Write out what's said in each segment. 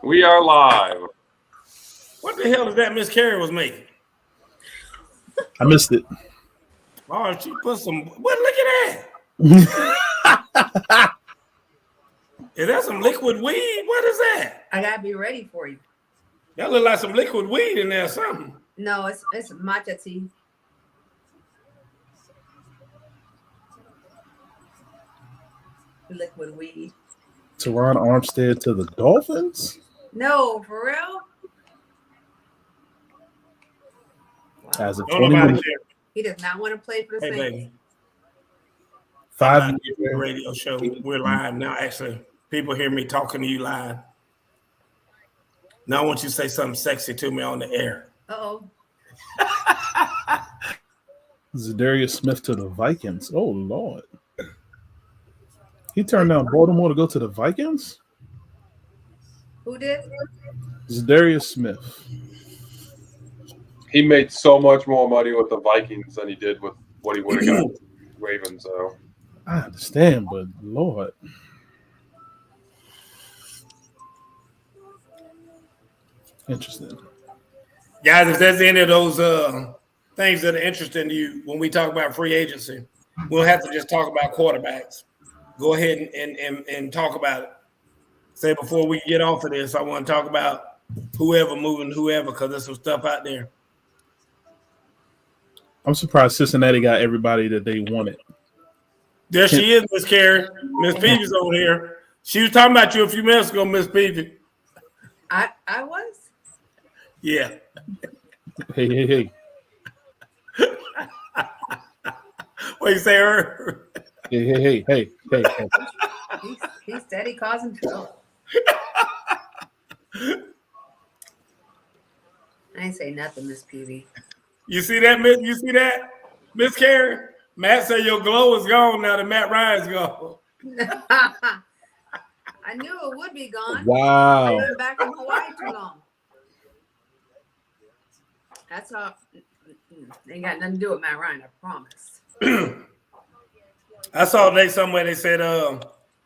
We are live. What the hell is that Miss Carey was making? I missed it. Oh, she put some. What? Look at that. Is that some liquid weed? What is that? I gotta be ready for you. That look like some liquid weed in there or something. No, it's matcha tea. Liquid weed. Teron Armstead to the Dolphins? No, for real? Wow. As a Don't 20 nobody minute, care. He does not want to play for the Hey, Saints. baby. 5 I'm not doing a radio show. We're live now. Actually, people hear me talking to you live. Now I want you to say something sexy to me on the air. Uh-oh. Zadarius Smith to the Vikings. Oh, Lord. He turned down Baltimore to go to the Vikings? Who did? Zadarius Smith. He made so much more money with the Vikings than he did with what he would have got with the Ravens. So I understand, but Lord. Interesting. Guys, if there's any of those things that are interesting to you when we talk about free agency, we'll have to just talk about quarterbacks. Go ahead and talk about it. Say before we get off of this, I want to talk about whoever moving whoever because there's some stuff out there. I'm surprised Cincinnati got everybody that they wanted. There she is, Miss Carey. Miss Peavy's over here. She was talking about you a few minutes ago, Miss Peavy. I was? Yeah. Hey. What you say, her? Hey. He's steady causing trouble. I ain't say nothing, Miss Peavy. You see that, Miss? You see that, Miss Carey? Matt said your glow is gone now that Matt Ryan's gone. I knew it would be gone. Wow. I've been back in Hawaii too long. That's all. Ain't got nothing to do with Matt Ryan, I promise. I saw somewhere they said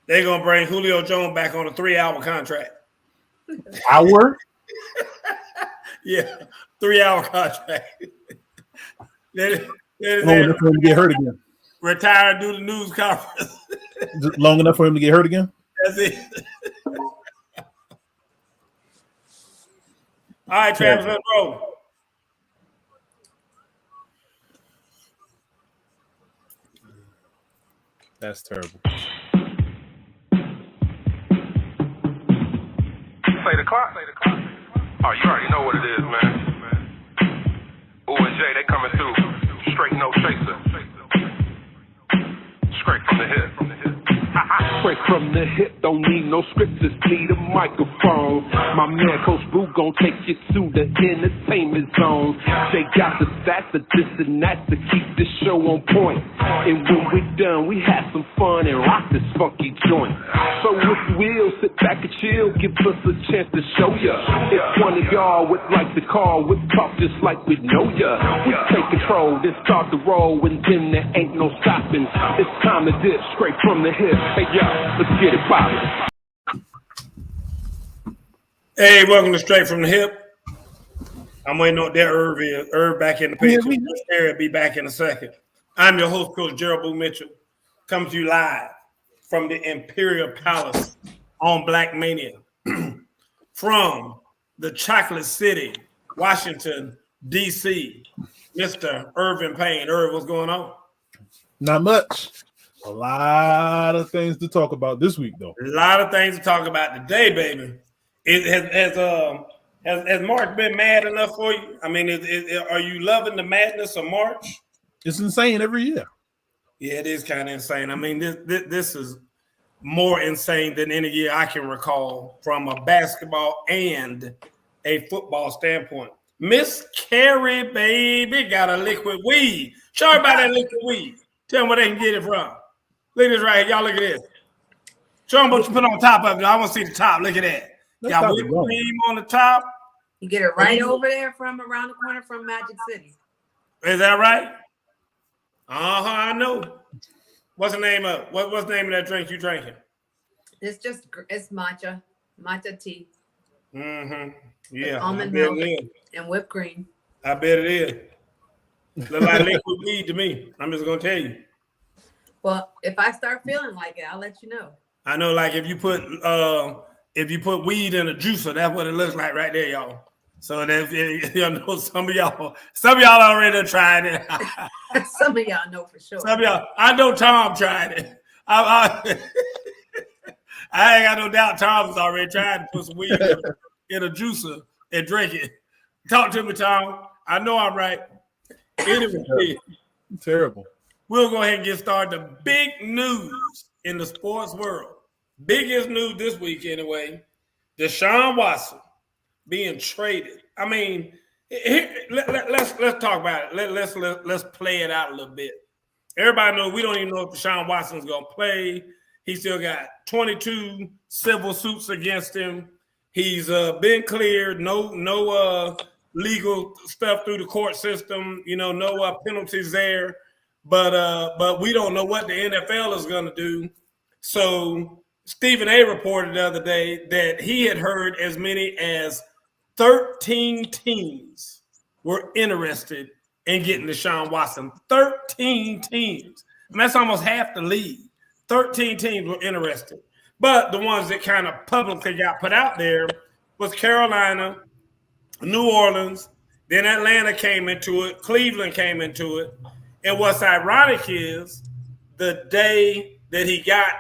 they're gonna bring Julio Jones back on a 3-hour contract. Hour? Yeah, 3-hour contract. Long enough for him to get hurt again. Retire and do the news conference. Long enough for him to get hurt again? That's it. All right, Travis, let's roll. That's terrible. Play the clock. Oh, you already know what it is, man. Ooh and J, they coming through. Straight no chaser. Straight from the hip. Straight from the hip, don't need no script, just need a microphone. My man Coach Boo gon' take you to the entertainment zone. They got the stats, the this and that to keep this show on point. And when we done, we have some fun and rock this funky joint. So if you will, sit back and chill, give us a chance to show ya. If one of y'all would like to call, we'll talk just like we know ya. We take control, then start the roll, and then there ain't no stopping. It's time to dip straight from the hip. Hey, y'all, let's get it poppin'. Hey, welcome to Straight from the Hip. I'm waiting on that Irv back in the picture. I'll be back in a second. I'm your host, Coach Gerald Boo Mitchell, coming to you live from the Imperial Palace on Black Mania from the Chocolate City, Washington, D.C., Mr. Irvin Payne. Irv, what's going on? Not much. A lot of things to talk about this week, though. A lot of things to talk about today, baby. Has March been mad enough for you? I mean, are you loving the madness of March? It's insane every year. Yeah, it is kind of insane. I mean, this is more insane than any year I can recall from a basketball and a football standpoint. Miss Carey, baby, got a liquid weed. Show me about that liquid weed. Tell them where they can get it from. Look at this right here. Y'all look at this. Show them what you put on top of it. I want to see the top. Look at that. Got whipped cream on the top. You get it right over there from around the corner from Magic City. Is that right? I know. What's the name of what's the name of that drink you drinking? It's matcha tea. Mm-hmm. with Yeah, I almond bet milk it is. and whipped cream. I bet it is. Look like liquid weed to me. I'm just gonna tell you. Well, if I start feeling like it, I'll let you know. I know, like if you put weed in a juicer, that's what it looks like right there, y'all. So that you know, some of y'all already done tried it. Some of y'all know for sure. Some of y'all, I know Tom tried it. I ain't got no doubt Tom's already tried to put some weed in a juicer and drink it. Talk to me, Tom. I know I'm right. Anyway, Terrible. we'll go ahead and get started. The big news in the sports world. Biggest news this week, anyway. Deshaun Watson being traded. I mean, let's talk about it. Let's play it out a little bit. Everybody knows we don't even know if Deshaun Watson's gonna play. He still got 22 civil suits against him. He's been cleared. No legal stuff through the court system. You know, no penalties there. But we don't know what the NFL is gonna do. So Stephen A. reported the other day that he had heard as many as 13 teams were interested in getting Deshaun Watson. 13 teams. And that's almost half the league. 13 teams were interested. But the ones that kind of publicly got put out there was Carolina, New Orleans, then Atlanta came into it, Cleveland came into it. And what's ironic is the day that he got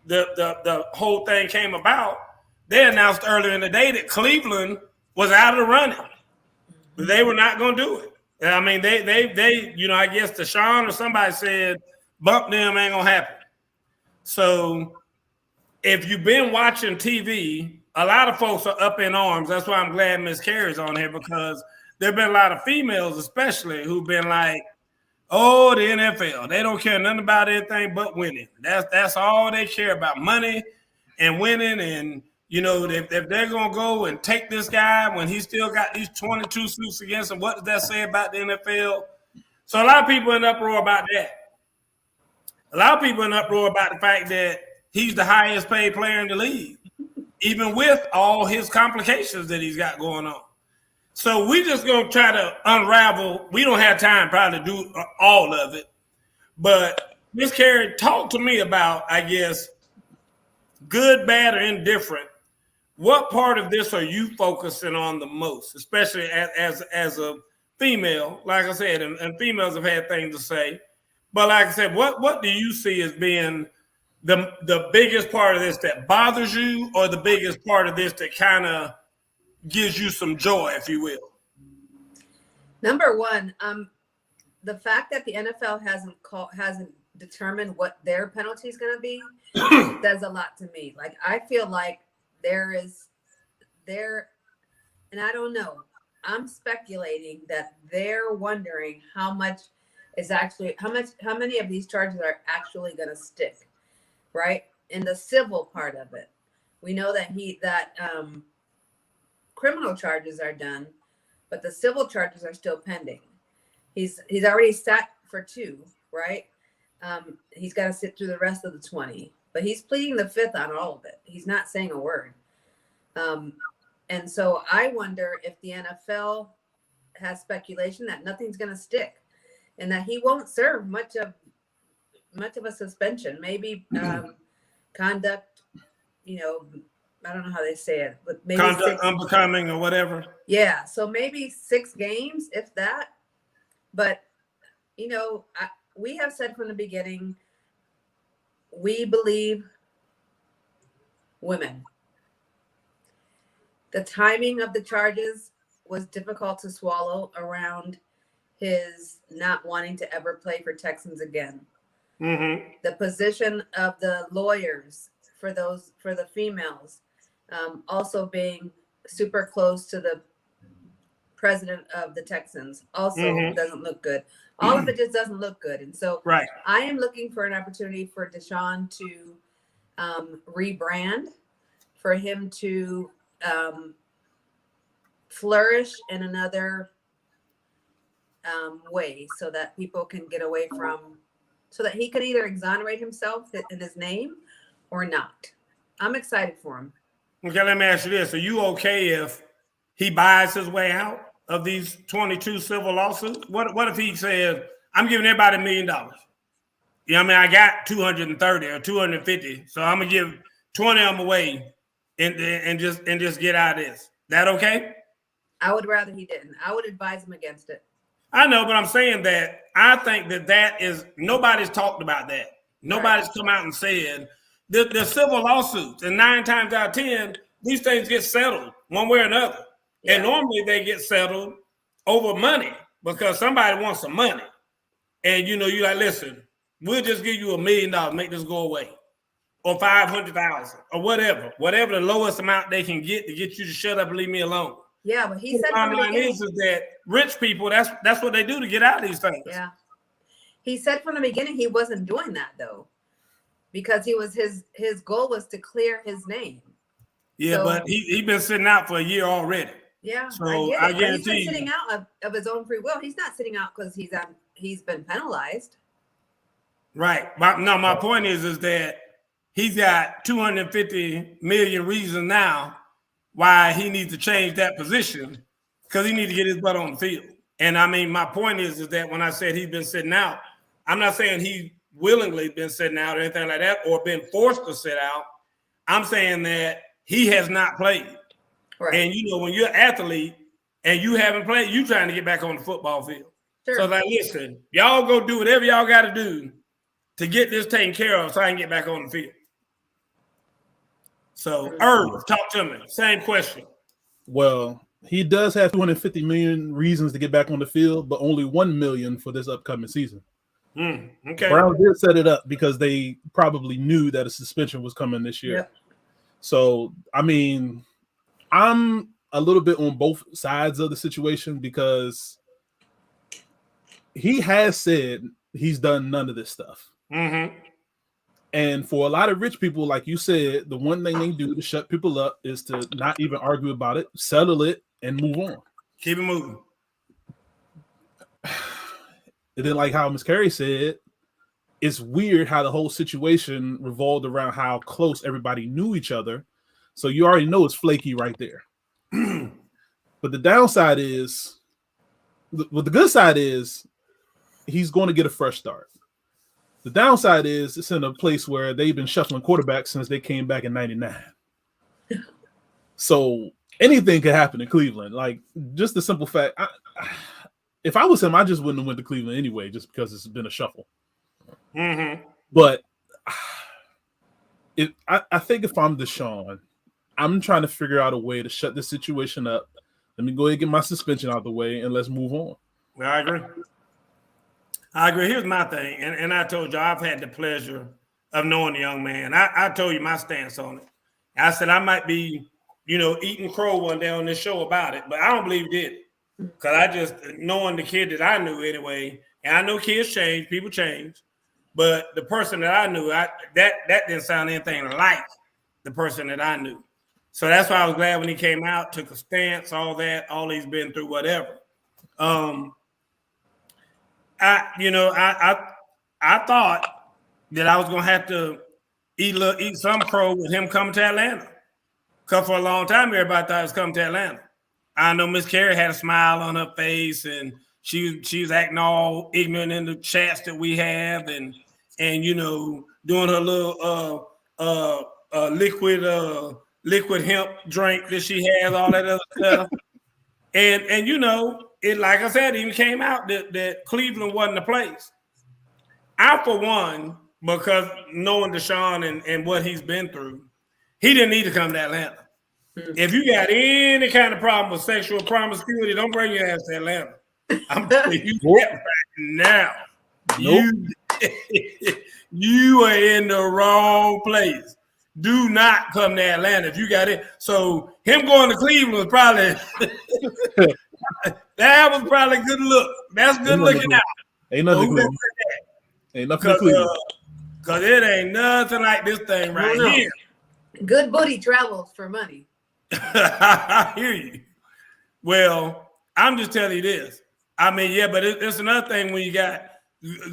the whole thing came about, they announced earlier in the day that Cleveland was out of the running. They were not going to do it. I mean, they you know, I guess Deshaun or somebody said, bump them, ain't going to happen. So if you've been watching TV, a lot of folks are up in arms. That's why I'm glad Miss Carey's on here, because there have been a lot of females especially who've been like, oh, the NFL, they don't care nothing about anything but winning. That's all they care about, money and winning. And, you know, if they're going to go and take this guy when he still got these 22 suits against him, what does that say about the NFL? So a lot of people in uproar about that. A lot of people in uproar about the fact that he's the highest paid player in the league, even with all his complications that he's got going on. So we just going to try to unravel. We don't have time probably to do all of it. But Ms. Carey, talk to me about, I guess, good, bad, or indifferent. What part of this are you focusing on the most, especially as a female? Like I said, and females have had things to say. But like I said, what do you see as being the biggest part of this that bothers you, or the biggest part of this that kind of gives you some joy, if you will? Number one, the fact that the NFL hasn't determined what their penalty is going to be says a lot to me. Like, I feel like and I don't know, I'm speculating that they're wondering how many of these charges are actually going to stick, right? In the civil part of it, we know that criminal charges are done, but the civil charges are still pending. He's already sat for 2, right? He's got to sit through the rest of the 20, but he's pleading the 5th on all of it. He's not saying a word. And so I wonder if the NFL has speculation that nothing's going to stick, and that he won't serve much of a suspension. Maybe conduct, you know, I don't know how they say it, but maybe conduct unbecoming or whatever. Yeah, so maybe 6 games, if that. But, you know, we have said from the beginning, we believe women. The timing of the charges was difficult to swallow around his not wanting to ever play for Texans again. Mm-hmm. The position of the lawyers for the females, also being super close to the president of the Texans, also doesn't look good. All of it just doesn't look good. And so right. I am looking for an opportunity for Deshaun to rebrand, for him to flourish in another way, so that people can get away from, so that he could either exonerate himself in his name or not. I'm excited for him. Okay, let me ask you this. Are you okay if he buys his way out of these 22 civil lawsuits? What if he says, I'm giving everybody $1 million? You know what I mean? I got 230 or 250, so I'm gonna give 20 of them away and just get out of this. That okay? I would rather he didn't. I would advise him against it. I know, but I'm saying that I think that is nobody's talked about that. Nobody's come out and said the civil lawsuits, and 9 times out of 10, these things get settled one way or another. Yeah. And normally they get settled over money because somebody wants some money. And you're like, listen, we'll just give you $1 million, make this go away. Or 500,000 or whatever the lowest amount they can get to get you to shut up and leave me alone. Yeah, but he said the bottom line is that rich people, that's what they do to get out of these things. Yeah. He said from the beginning he wasn't doing that though. Because his goal was to clear his name. Yeah, so, but he's been sitting out for a year already. Yeah, so I guarantee he's been sitting out of his own free will. He's not sitting out because he's been penalized. Right. My point is that he's got 250 million reasons now why he needs to change that position because he needs to get his butt on the field. And I mean, my point is that when I said he's been sitting out, I'm not saying he willingly been sitting out or anything like that or been forced to sit out. I'm saying that he has not played. Right. And when you're an athlete and you haven't played, you trying to get back on the football field. Sure. So like, listen, y'all go do whatever y'all got to do to get this taken care of so I can get back on the field. So, Irv, talk to me. Same question. Well, he does have 250 million reasons to get back on the field, but only 1 million for this upcoming season. Okay. Browns did set it up because they probably knew that a suspension was coming this year. Yep. So, I mean, I'm a little bit on both sides of the situation because he has said he's done none of this stuff. Mm-hmm. And for a lot of rich people, like you said, the one thing they do to shut people up is to not even argue about it, settle it, and move on. Keep it moving. And then, like how Ms. Carey said, it's weird how the whole situation revolved around how close everybody knew each other. So you already know it's flaky right there. But the downside is, the good side is, he's going to get a fresh start. The downside is it's in a place where they've been shuffling quarterbacks since they came back in '99. So anything could happen in Cleveland. Like, just the simple fact, if I was him, I just wouldn't have went to Cleveland anyway, just because it's been a shuffle. Mm-hmm. But I think if I'm Deshaun, I'm trying to figure out a way to shut this situation up. Let me go ahead and get my suspension out of the way, and let's move on. I agree. Here's my thing, and I told you I've had the pleasure of knowing the young man. I told you my stance on it. I said I might be, eating crow one day on this show about it, but I don't believe he did it. Because I just, knowing the kid that I knew anyway, and I know kids change, people change, but the person that I knew, that didn't sound anything like the person that I knew. So that's why I was glad when he came out, took a stance, all that, all he's been through, whatever. I thought that I was gonna have to eat some crow with him coming to Atlanta. Because for a long time, everybody thought he was coming to Atlanta. I know Miss Carey had a smile on her face, and she was acting all ignorant in the chats that we have, and doing her little liquid hemp drink that she has, all that other stuff, and it, like I said, even came out that Cleveland wasn't the place. I, for one, because knowing Deshaun and what he's been through, he didn't need to come to Atlanta. If you got any kind of problem with sexual promiscuity, don't bring your ass to Atlanta. I'm telling you that right now. Nope. You are in the wrong place. Do not come to Atlanta if you got it. So him going to Cleveland was probably that was probably good look. That's good looking out. Ain't nothing Cleveland. Ain't nothing Cleveland. Because it ain't nothing like this thing right here. Good booty travels for money. I hear you. Well, I'm just telling you this. I mean, yeah, but it's another thing when you got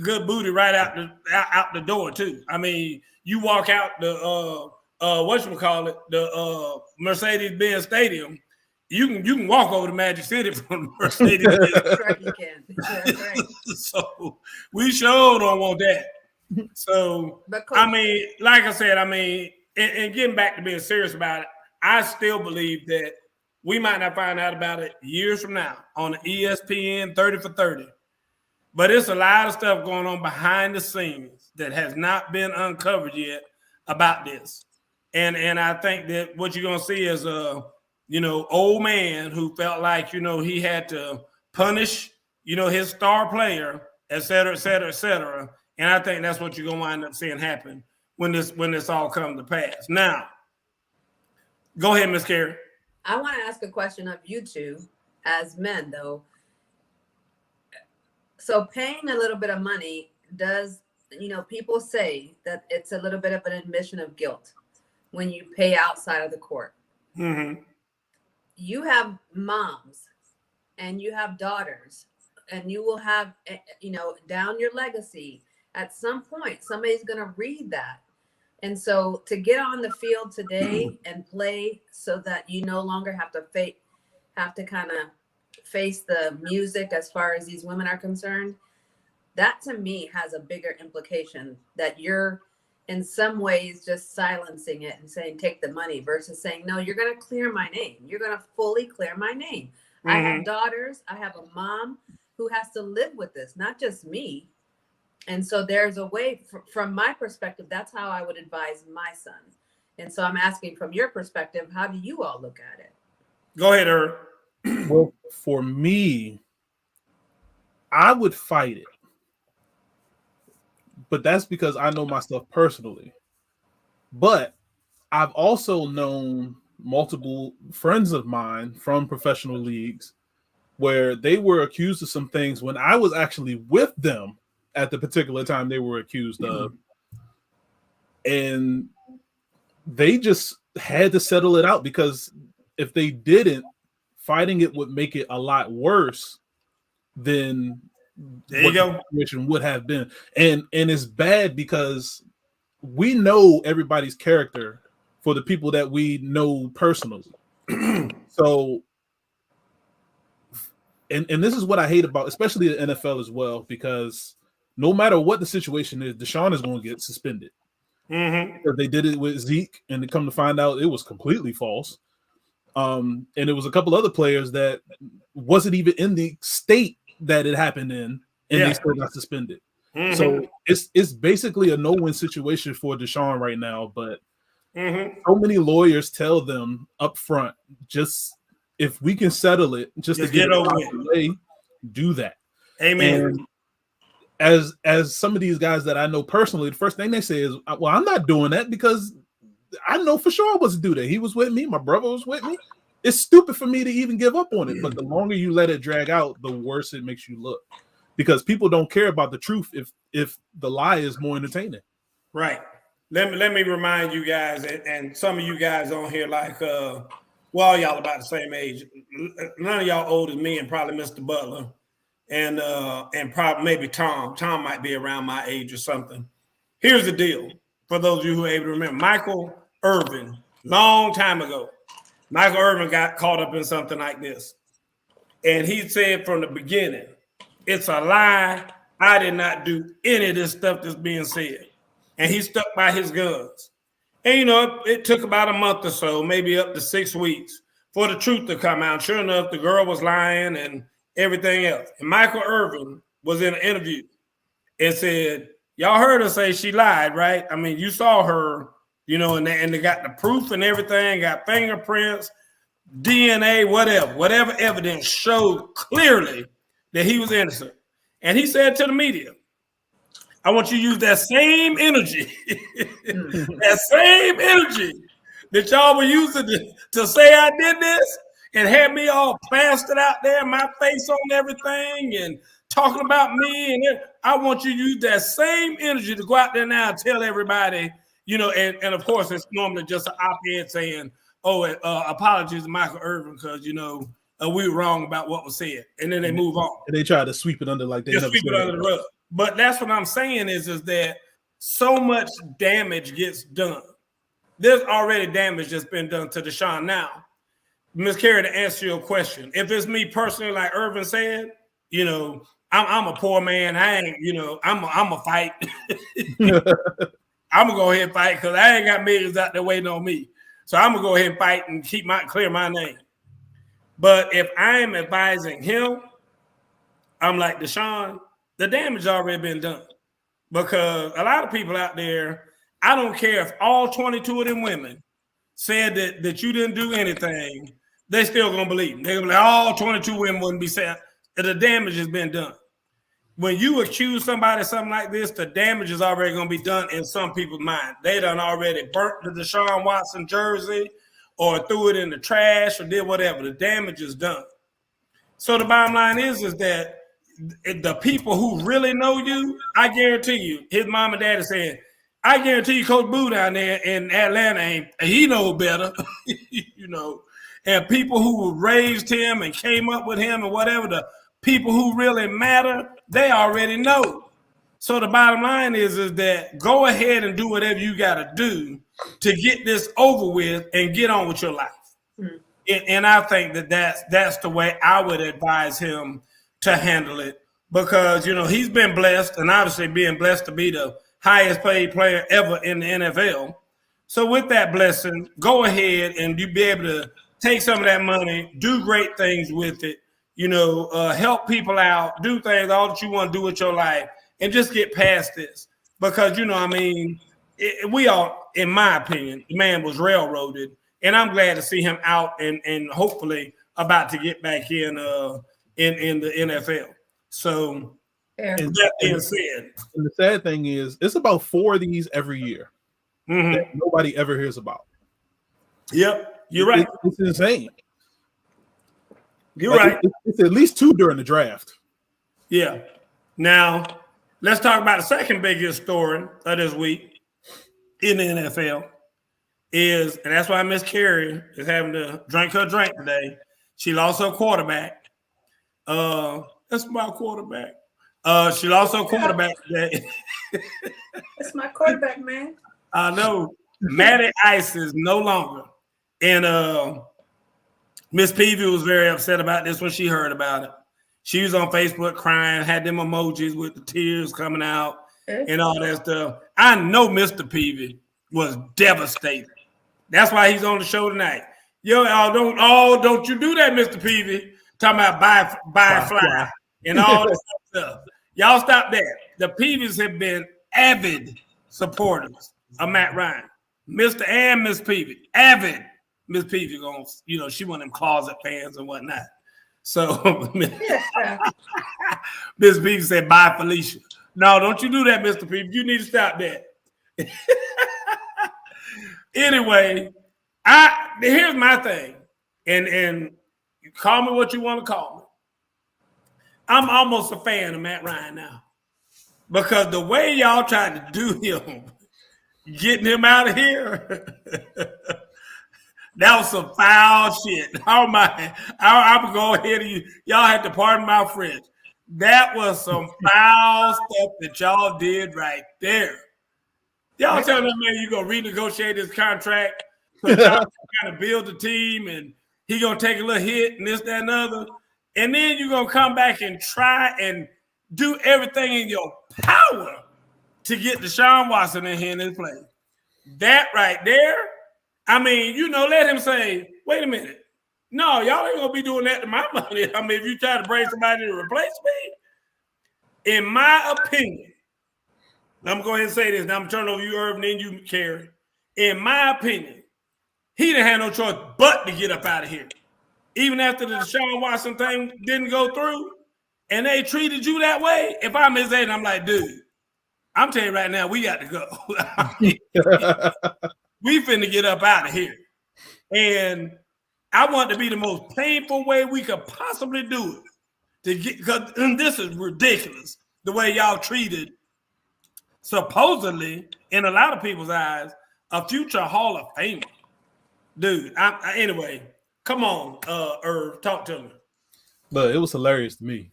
good booty right out the door too. I mean, you walk out the the Mercedes-Benz Stadium, you can walk over to Magic City from the Mercedes-Benz. That's right, you can. That's right. So we sure don't want that. So But Coach, I mean, like I said, I mean, and getting back to being serious about it, I still believe that we might not find out about it years from now on the ESPN 30 for 30. But it's a lot of stuff going on behind the scenes that has not been uncovered yet about this. And I think that what you're gonna see is a old man who felt like he had to punish his star player, et cetera, et cetera, et cetera. And I think that's what you're gonna wind up seeing happen when this all comes to pass. Now, go ahead, Miss Carey. I want to ask a question of you two as men, though. So paying a little bit of money does, people say that it's a little bit of an admission of guilt when you pay outside of the court. Mm-hmm. You have moms and you have daughters, and you will have, down your legacy. At some point, somebody's going to read that. And so to get on the field today and play so that you no longer have to kind of face the music as far as these women are concerned, that to me has a bigger implication that you're in some ways just silencing it and saying, take the money, versus saying, no, you're going to clear my name. You're going to fully clear my name. Mm-hmm. I have daughters. I have a mom who has to live with this, not just me. And so there's a way, from my perspective, that's how I would advise my son. And so I'm asking from your perspective, how do you all look at it? Go ahead, Earl. Well, for me, I would fight it. But that's because I know myself personally. But I've also known multiple friends of mine from professional leagues where they were accused of some things when I was actually with them at the particular time they were accused of. And they just had to settle it out, because if they didn't, fighting it would make it a lot worse than what the situation would have been. And it's bad because we know everybody's character for the people that we know personally. So, and this is what I hate about, especially the NFL as well, because no matter what the situation is, Deshaun is going to get suspended. Mm-hmm. They did it with Zeke, and they come to find out it was completely false. And it was a couple other players that wasn't even in the state that it happened in, and they still got suspended. Mm-hmm. So it's basically a no-win situation for Deshaun right now. But so many lawyers tell them up front, just if we can settle it, just to get over the way, do that. Amen. And as some of these guys that I know personally, the first thing they say is, well, I'm not doing that because I know for sure I wasn't do that. He was with me. My brother was with me. It's stupid for me to even give up on it. But the longer you let it drag out, the worse it makes you look, because people don't care about the truth if the lie is more entertaining. Right. Let me remind you guys, and some of you guys on here, like, well, y'all about the same age. None of y'all older than me, and probably Mr. Butler. And probably maybe Tom. Tom might be around my age or something. Here's the deal. For those of you who are able to remember, Michael Irvin, long time ago, Michael Irvin got caught up in something like this. And he said from the beginning, it's a lie. I did not do any of this stuff that's being said. And he stuck by his guns. And, it took about a month or so, maybe up to 6 weeks, for the truth to come out. Sure enough, the girl was lying and everything else. And Michael Irvin was in an interview and said, y'all heard her say she lied, right? I mean, you saw her, and they got the proof and everything, got fingerprints, DNA, whatever evidence showed clearly that he was innocent. And he said to the media, I want you to use that same energy, that y'all were using to say I did this, and had me all plastered out there, my face on everything, and talking about me. And I want you to use that same energy to go out there now and tell everybody, and of course, it's normally just an op-ed saying, apologies to Michael Irvin because, we were wrong about what was said. And then they move on. And they try to sweep it under like they sweep it under the rug. But that's what I'm saying is that so much damage gets done there's already damage that's been done to Deshaun. Now, Ms. Carey, to answer your question, if it's me personally, like Irvin said, you know, I'm a poor man. I ain't, you know, I'm a fight. I'm gonna go ahead and fight because I ain't got millions out there waiting on me. So I'm gonna go ahead and fight and clear my name. But if I'm advising him, I'm like, Deshaun, the damage already been done. Because a lot of people out there, I don't care if all 22 of them women said that you didn't do anything, they still gonna believe them. They're gonna be like, all 22 women wouldn't be saying that the damage has been done. When you accuse somebody of something like this, the damage is already going to be done in some people's mind. They done already burnt the Deshaun Watson jersey or threw it in the trash or did whatever. The damage is done. So the bottom line is that the people who really know you, I guarantee you, his mom and dad are saying, I guarantee you Coach Boo down there in Atlanta, he knows better, you know. And people who raised him and came up with him and whatever, the people who really matter, they already know. So the bottom line is that go ahead and do whatever you got to do to get this over with and get on with your life. Mm-hmm. And I think that's the way I would advise him to handle it because, you know, he's been blessed and obviously being blessed to be the highest paid player ever in the NFL. So with that blessing, go ahead and you be able to take some of that money, do great things with it. You know, help people out, do things, all that you want to do with your life, and just get past this. Because, you know, I mean, we all, in my opinion, the man was railroaded, and I'm glad to see him out and hopefully about to get back in the NFL. So, that being said. And the sad thing is, it's about 4 of these every year that nobody ever hears about. Yep, you're right. It's insane. You're right. It's at least 2 during the draft. Yeah. Now, let's talk about the second biggest story of this week in the NFL and that's why Miss Carey is having to drink her drink today. She lost her quarterback. That's my quarterback. She lost her quarterback today. That's my quarterback, man. I know. Matty Ice is no longer. And Miss Peavy was very upset about this when she heard about it. She was on Facebook crying, had them emojis with the tears coming out and all that stuff. I know Mr. Peavy was devastated. That's why he's on the show tonight. Yo, don't you do that, Mr. Peavy. Talking about buy fly and all this stuff. Y'all stop that. The Peavies have been avid supporters of Matt Ryan. Mr. and Miss Peavy, avid. Miss Peavy gonna, you know, she one of them closet fans and whatnot. So Miss Peavy said, "Bye, Felicia." No, don't you do that, Mr. Peavy. You need to stop that. Anyway, here's my thing, and you call me what you want to call me. I'm almost a fan of Matt Ryan now because the way y'all tried to do him, getting him out of here. That was some foul shit. Oh my! I'm going ahead of you. Y'all had to pardon my French. That was some foul stuff that y'all did right there. Y'all telling that man you gonna renegotiate his contract, so y'all kind of build a team, and he gonna take a little hit and this, that, and other, and then you're gonna come back and try and do everything in your power to get Deshaun Watson in here in his place. That right there. I mean, you know, let him say, wait a minute. No, y'all ain't going to be doing that to my money. I mean, if you try to bring somebody to replace me, in my opinion, I'm going to go ahead and say this. Now I'm turning over you, Irvin, and you, Carey. In my opinion, he didn't have no choice but to get up out of here. Even after the Deshaun Watson thing didn't go through, and they treated you that way, if I'm his agent, I'm like, dude, I'm telling you right now, we got to go. We finna get up out of here. And I want to be the most painful way we could possibly do it. Because this is ridiculous, the way y'all treated, supposedly, in a lot of people's eyes, a future Hall of Famer. Dude, anyway, come on, Irv, talk to me. But it was hilarious to me.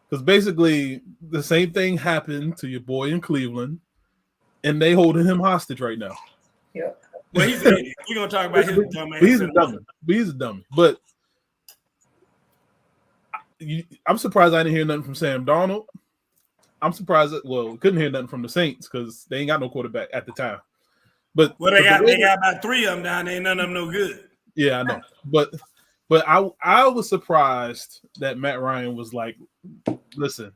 Because basically, the same thing happened to your boy in Cleveland, and they holding him hostage right now. Yep. Well, he's an idiot. We're gonna talk about his dumb ass. He's a dummy. He's a dummy. But I'm surprised I didn't hear nothing from Sam Darnold. I'm surprised that couldn't hear nothing from the Saints because they ain't got no quarterback at the time. But they got about 3 of them down there. None of them no good. Yeah, I know. But I was surprised that Matt Ryan was like, listen,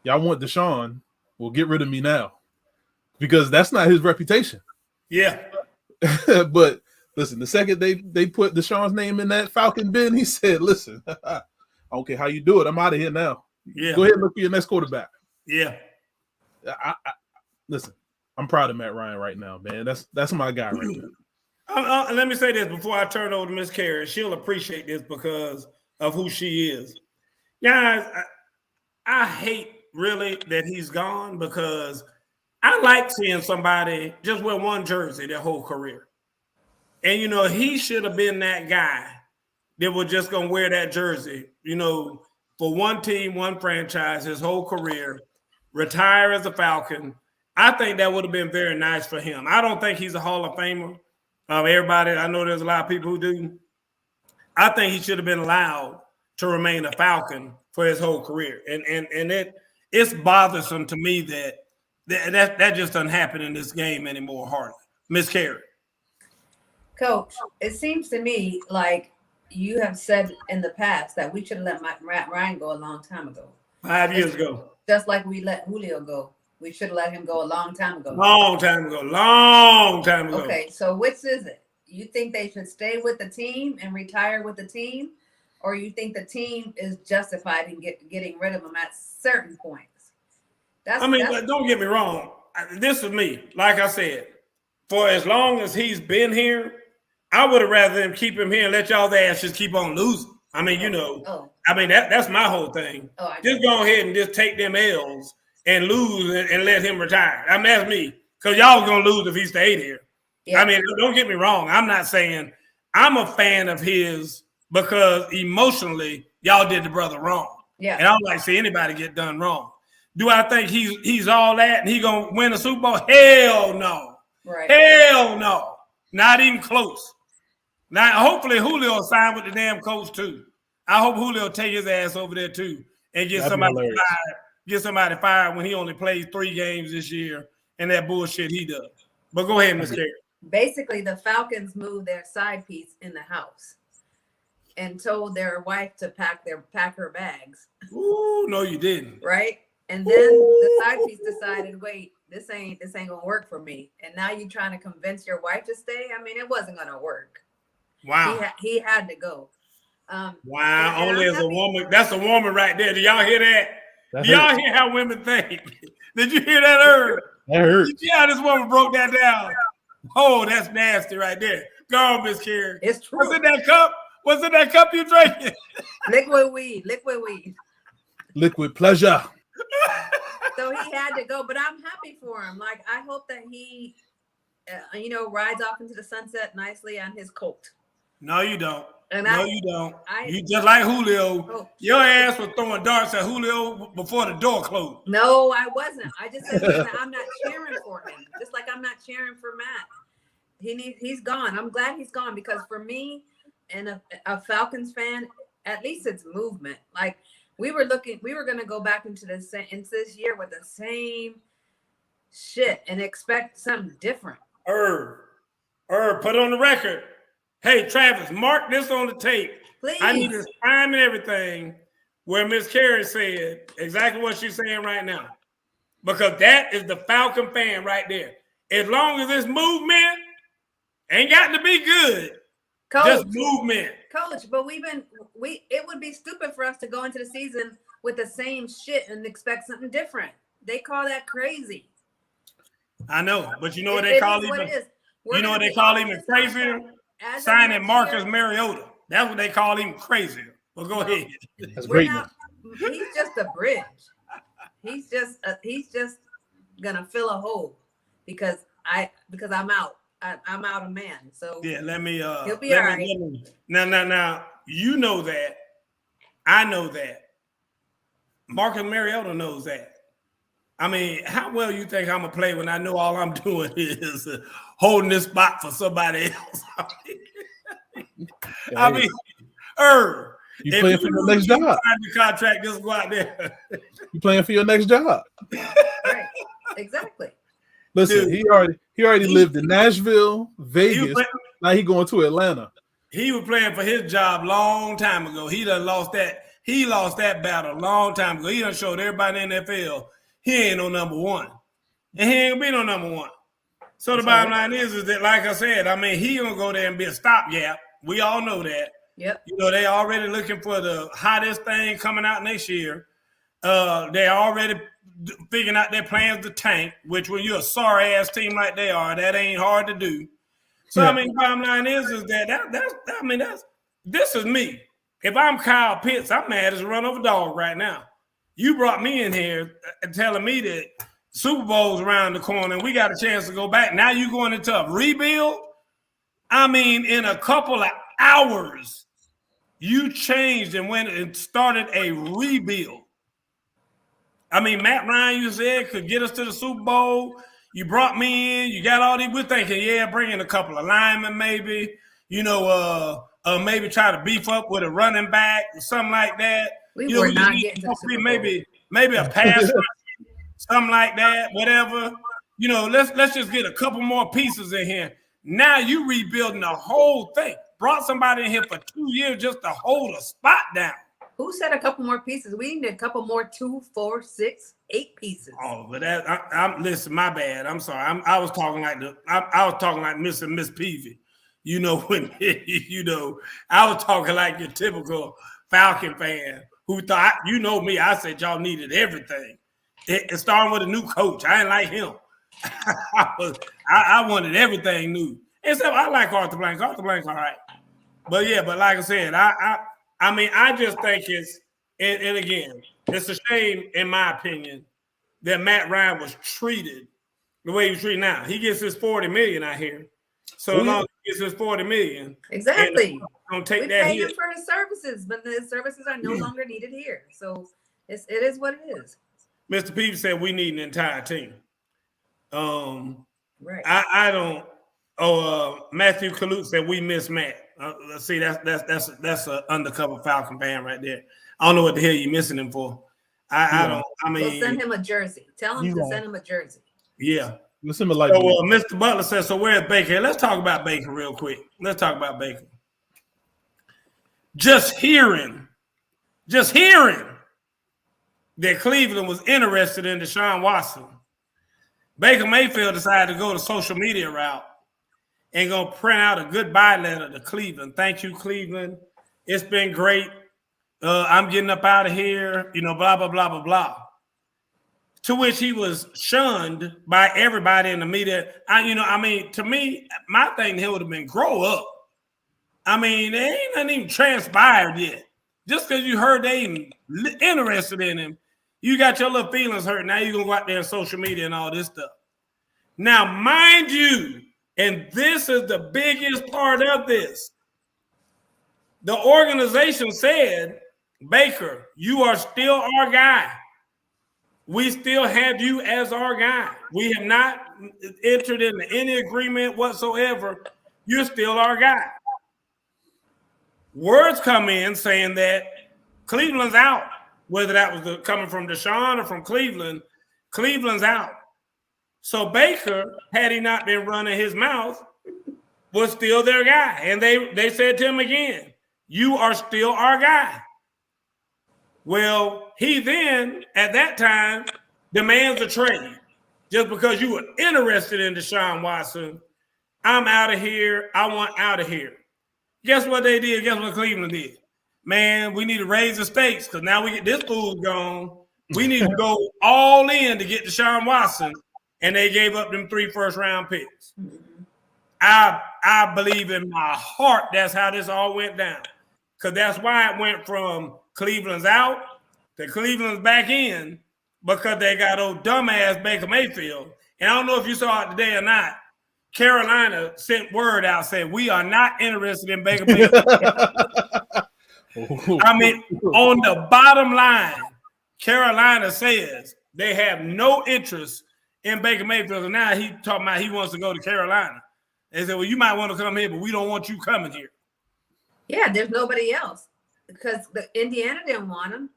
y'all want Deshaun? Well, get rid of me now. Because that's not his reputation. Yeah. But listen, the second they put Deshaun's name in that Falcon bin, he said, listen, I don't care how you do it. I'm out of here now. Yeah. Go ahead and look for your next quarterback. Yeah. Listen, I'm proud of Matt Ryan right now, man. That's my guy right now. Let me say this before I turn over to Miss Carey. She'll appreciate this because of who she is. Guys, I hate really that he's gone because I like seeing somebody just wear one jersey their whole career. And, he should have been that guy that was just going to wear that jersey, for one team, one franchise, his whole career, retire as a Falcon. I think that would have been very nice for him. I don't think he's a Hall of Famer. Everybody, I know there's a lot of people who do. I think he should have been allowed to remain a Falcon for his whole career. And it's bothersome to me that just doesn't happen in this game anymore, hardly. Miss Carey. Coach, it seems to me like you have said in the past that we should have let Matt Ryan go a long time ago. 5 years ago. Just like we let Julio go. We should have let him go a long time ago. Long time ago. Okay, so which is it? You think they should stay with the team and retire with the team? Or you think the team is justified in getting rid of him at certain points? But don't get me wrong. This is me. Like I said, for as long as he's been here, I would have rather them keep him here and let y'all ass just keep on losing. That's my whole thing. Just go ahead and just take them L's and lose and let him retire. That's me. Because y'all was going to lose if he stayed here. Yeah. Don't get me wrong. I'm not saying I'm a fan of his because emotionally y'all did the brother wrong. Yeah. And I don't like to see anybody get done wrong. Do I think he's all that and he going to win a Super Bowl? Hell no. Right. Hell no. Not even close. Now, hopefully Julio will sign with the damn coach too. I hope Julio take his ass over there too and get somebody fired. Get somebody fired when he only plays 3 games this year and that bullshit he does. But go ahead, Ms. Carey. Basically, the Falcons moved their side piece in the house and told their wife to pack her bags. Ooh, no, you didn't. Right? And then the side piece decided, wait, this ain't gonna work for me. And now you're trying to convince your wife to stay? It wasn't gonna work. Wow. He had to go. Wow, only as a woman. That's a woman right there. Do y'all hear that? Do y'all hear how women think? Did you hear that, Herb? That hurt. Did you hear how this woman broke that down? Oh, that's nasty right there. Go on, Miss Carey. It's true. What's in that cup? What's in that cup you drinking? Liquid weed. Liquid pleasure. So he had to go, but I'm happy for him. Like, I hope that he, rides off into the sunset nicely on his coat. No, you don't. You don't. You just like Julio. Your ass was throwing darts at Julio before the door closed. No, I wasn't. I just said I'm not cheering for him. Just like I'm not cheering for Matt. He's gone. I'm glad he's gone because for me and a Falcons fan, at least it's movement. Like we were going to go back into this year with the same shit and expect something different. Put on the record. Hey, Travis, mark this on the tape. Please. I need this time and everything where Miss Carey said exactly what she's saying right now. Because that is the Falcon fan right there. As long as this movement ain't got to be good, Coach, just movement. Coach, but it would be stupid for us to go into the season with the same shit and expect something different. They call that crazy. I know, but you know what they call even? You know what they call even crazier? Signing Marcus Mariota. That's what they call him crazier. Well, go ahead. That's great. He's just a bridge. He's just gonna fill a hole because I'm out. I'm out of man. So yeah, let me. He'll be all right. Now. You know that. I know that. Marcus Mariota knows that. I mean, how well you think I'm gonna play when I know all I'm doing is holding this spot for somebody else? I mean, you playing for your next job. The contract, just go out there. You playing for your next job. Right. Exactly. Listen, Dude, he already lived in Nashville, Vegas. Now he going to Atlanta. He was playing for his job long time ago. He done lost that. He lost that battle a long time ago. He done showed everybody in the NFL he ain't no number one, and he ain't gonna be no number one. So the bottom line is that, like I said, I mean, he gonna go there and be a stopgap. We all know that. Yep. You know, they already looking for the hottest thing coming out next year. They already figuring out their plans to tank, which when you're a sorry ass team like they are, that ain't hard to do. So I mean, bottom line is that this is me. If I'm Kyle Pitts, I'm mad as a run over dog right now. You brought me in here telling me that Super Bowl's around the corner and we got a chance to go back. Now you going into a rebuild? I mean, in a couple of hours, you changed and went and started a rebuild. I mean, Matt Ryan, you said, could get us to the Super Bowl. You brought me in. You got all these. We're thinking, yeah, bring in a couple of linemen maybe. You know, maybe try to beef up with a running back or something like that. We're not getting to the Super Bowl. Maybe a pass, something like that, whatever. You know, let's just get a couple more pieces in here. Now you rebuilding the whole thing. Brought somebody in here for 2 years just to hold a spot down. Who said a couple more pieces? We need a couple more 2, 4, 6, 8 pieces. Oh, but I'm listen. My bad. I'm sorry. I was talking like Miss and Miss Peavy. You know when I was talking like your typical Falcon fan who thought, you know me. I said y'all needed everything. It starting with a new coach. I didn't like him. I wanted everything new. Except I like Arthur Blank. Arthur Blank's all right. But yeah, but like I said, I mean, I just think it's, and again, it's a shame, in my opinion, that Matt Ryan was treated the way he's treated now. He gets his $40 million out here. So long as he gets his $40 million. Exactly. Don't take we that pay hit. him for his services, but the services are no longer needed here. So it is what it is. Mr. Peavy said we need an entire team. Right. I don't. Matthew Kalute said we miss Matt. Let's see, that's an undercover Falcon fan right there. I don't know what the hell you're missing him for. I don't. I mean, we'll send him a jersey. Tell him to send him a jersey. Yeah. Let's send him a light. So Mr. Butler says, so where's Baker? Let's talk about Baker real quick. Let's talk about Baker. Just hearing that Cleveland was interested in Deshaun Watson, Baker Mayfield decided to go the social media route and gonna print out a goodbye letter to Cleveland. Thank you, Cleveland. It's been great. I'm getting up out of here, you know, blah, blah, blah, blah, blah. To which he was shunned by everybody in the media. To me, my thing here would have been grow up. I mean, there ain't nothing even transpired yet. Just because you heard they even interested in him, you got your little feelings hurt. Now you're going to go out there on social media and all this stuff. Now, mind you, and this is the biggest part of this, the organization said, Baker, you are still our guy. We still have you as our guy. We have not entered into any agreement whatsoever. You're still our guy. Words come in saying that Cleveland's out, whether that was coming from Deshaun or from Cleveland, Cleveland's out. So Baker, had he not been running his mouth, was still their guy. And they said to him again, you are still our guy. Well, he then, at that time, demands a trade. Just because you were interested in Deshaun Watson, I'm out of here. I want out of here. Guess what they did? Guess what Cleveland did? Man, we need to raise the stakes because now we get this fool's gone. We need to go all in to get Deshaun Watson, and they gave up them 3 first-round picks. I believe in my heart that's how this all went down because that's why it went from Cleveland's out to Cleveland's back in because they got old dumbass Baker Mayfield. And I don't know if you saw it today or not. Carolina sent word out saying we are not interested in Baker Mayfield. I mean, on the bottom line, Carolina says They have no interest in Baker Mayfield. And now he talking about he wants to go to Carolina. They said, well, you might want to come here, but we don't want you coming here. Yeah, there's nobody else because the Indiana didn't want him.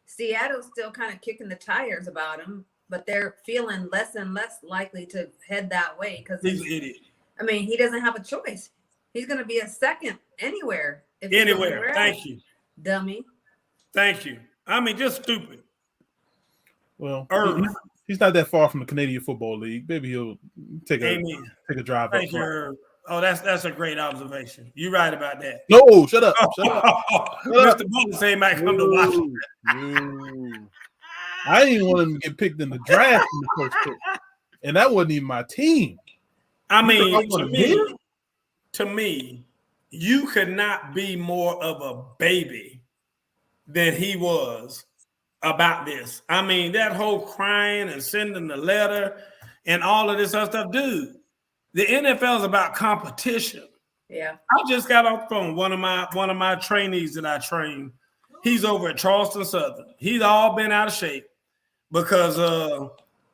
Seattle's still kind of kicking the tires about him, but they're feeling less and less likely to head that way because he's an idiot. I mean, he doesn't have a choice. He's going to be a second anywhere. Anywhere. Thank you. Dummy. Thank you. I mean, just stupid. Well, he's not that far from the Canadian Football League. Maybe he'll take a drive. Thank you. Oh, that's a great observation. You're right about that. No, shut up. Shut up. Mr. Butler say he might come to Washington. I didn't want him to get picked in the draft in the first pick. And that wasn't even my team. I mean, to me, you could not be more of a baby than he was about this. I mean, that whole crying and sending the letter and all of this other stuff, dude. The NFL is about competition. Yeah. I just got off the phone. One of my trainees that I train, he's over at Charleston Southern. He's all been out of shape because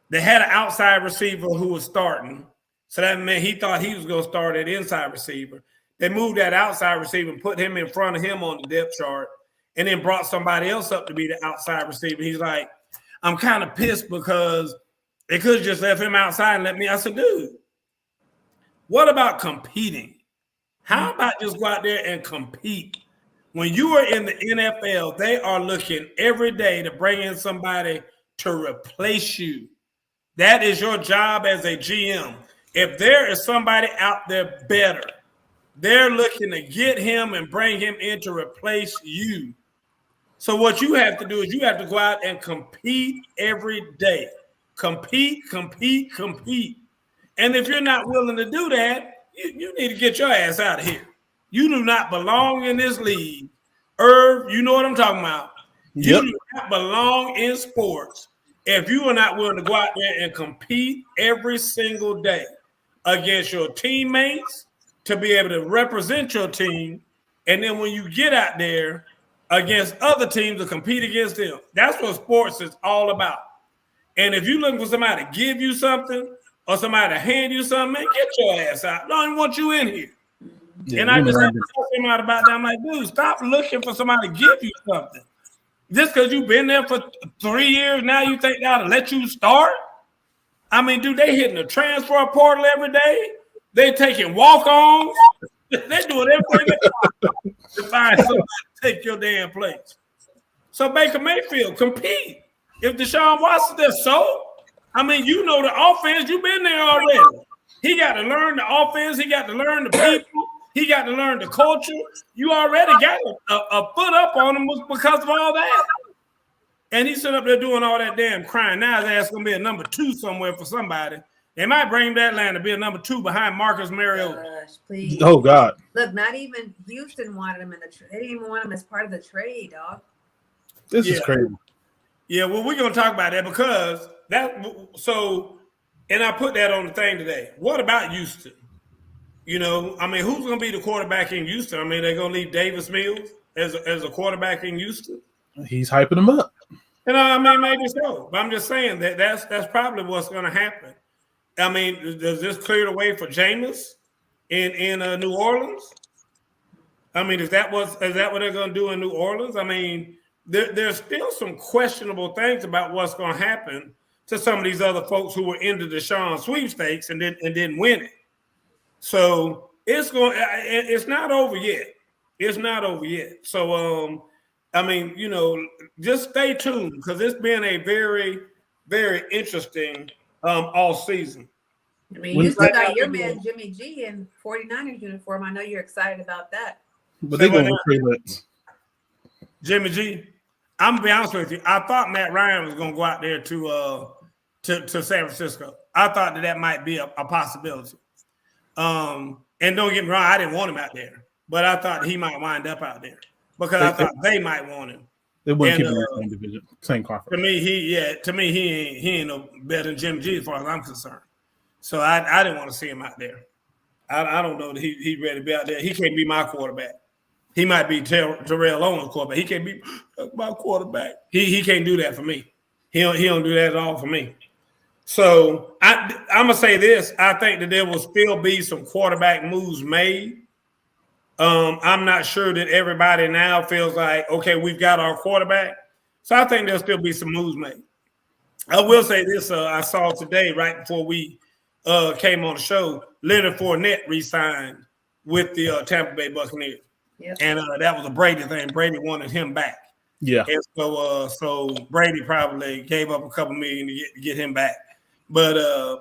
they had an outside receiver who was starting. So that meant he thought he was going to start at inside receiver. They moved that outside receiver and put him in front of him on the depth chart and then brought somebody else up to be the outside receiver. He's like, I'm kind of pissed because they could have just left him outside and let me. I said, dude, what about competing? How about just go out there and compete? When you are in the NFL, they are looking every day to bring in somebody to replace you. That is your job as a GM. If there is somebody out there better, they're looking to get him and bring him in to replace you. So what you have to do is you have to go out and compete every day. Compete. And if you're not willing to do that, you need to get your ass out of here. You do not belong in this league. Irv, you know what I'm talking about. You do not belong in sports if you are not willing to go out there and compete every single day against your teammates to be able to represent your team. And then when you get out there against other teams to compete against them, that's what sports is all about. And if you're looking for somebody to give you something, or somebody to hand you something, man, get your ass out. I don't even want you in here. Yeah, and I just have to talk to him out about that. I'm like, dude, stop looking for somebody to give you something. Just because you've been there for 3 years, now you think they ought to let you start? I mean, dude, they hitting the transfer portal every day. They taking walk-ons. They're doing everything to find somebody to take your damn place. So Baker Mayfield, compete. If Deshaun Watson there, so I mean, you know the offense. You've been there already. He got to learn the offense. He got to learn the people. He got to learn the culture. You already got a foot up on him because of all that. And he's sitting up there doing all that damn crying. Now his ass going to be a number 2 somewhere for somebody. They might bring him to Atlanta to be a number 2 behind Marcus Mariota. Gosh, please. Oh, God. Look, not even Houston wanted him in the trade. They didn't even want him as part of the trade, dog. This is crazy. Yeah, well, we're going to talk about that because and I put that on the thing today. What about Houston? You know, I mean, who's going to be the quarterback in Houston? I mean, they're going to leave Davis Mills as a quarterback in Houston? He's hyping him up. You know, I mean, maybe so. But I'm just saying that's probably what's going to happen. I mean, does this clear the way for Jameis in New Orleans? I mean, is that what they're going to do in New Orleans? I mean, there's still some questionable things about what's going to happen to some of these other folks who were into the Deshaun sweepstakes and didn't win it. So it's not over yet. It's not over yet. So I mean, you know, just stay tuned because it's been a very, very interesting all season. I mean, you still got your man Jimmy G in 49ers uniform. I know you're excited about that. But they're going to trade that. Jimmy G. I'm gonna be honest with you. I thought Matt Ryan was gonna go out there to San Francisco. I thought that might be a possibility. And don't get me wrong, I didn't want him out there, but I thought he might wind up out there because I thought they might want him. They wouldn't keep him in the same division, same conference. To me, he ain't no better than Jimmy G as far as I'm concerned. So I didn't want to see him out there. I don't know that he's ready to be out there. He can't be my quarterback. He might be Terrell Owens' quarterback. He can't be my quarterback. He can't do that for me. He don't do that at all for me. So I'm gonna say this. I think that there will still be some quarterback moves made. I'm not sure that everybody now feels like, okay, we've got our quarterback. So I think there'll still be some moves made. I will say this. I saw today, right before we came on the show, Leonard Fournette re-signed with the Tampa Bay Buccaneers. Yep. And that was a Brady thing. Brady wanted him back. Yeah. And so Brady probably gave up a couple million to get him back. But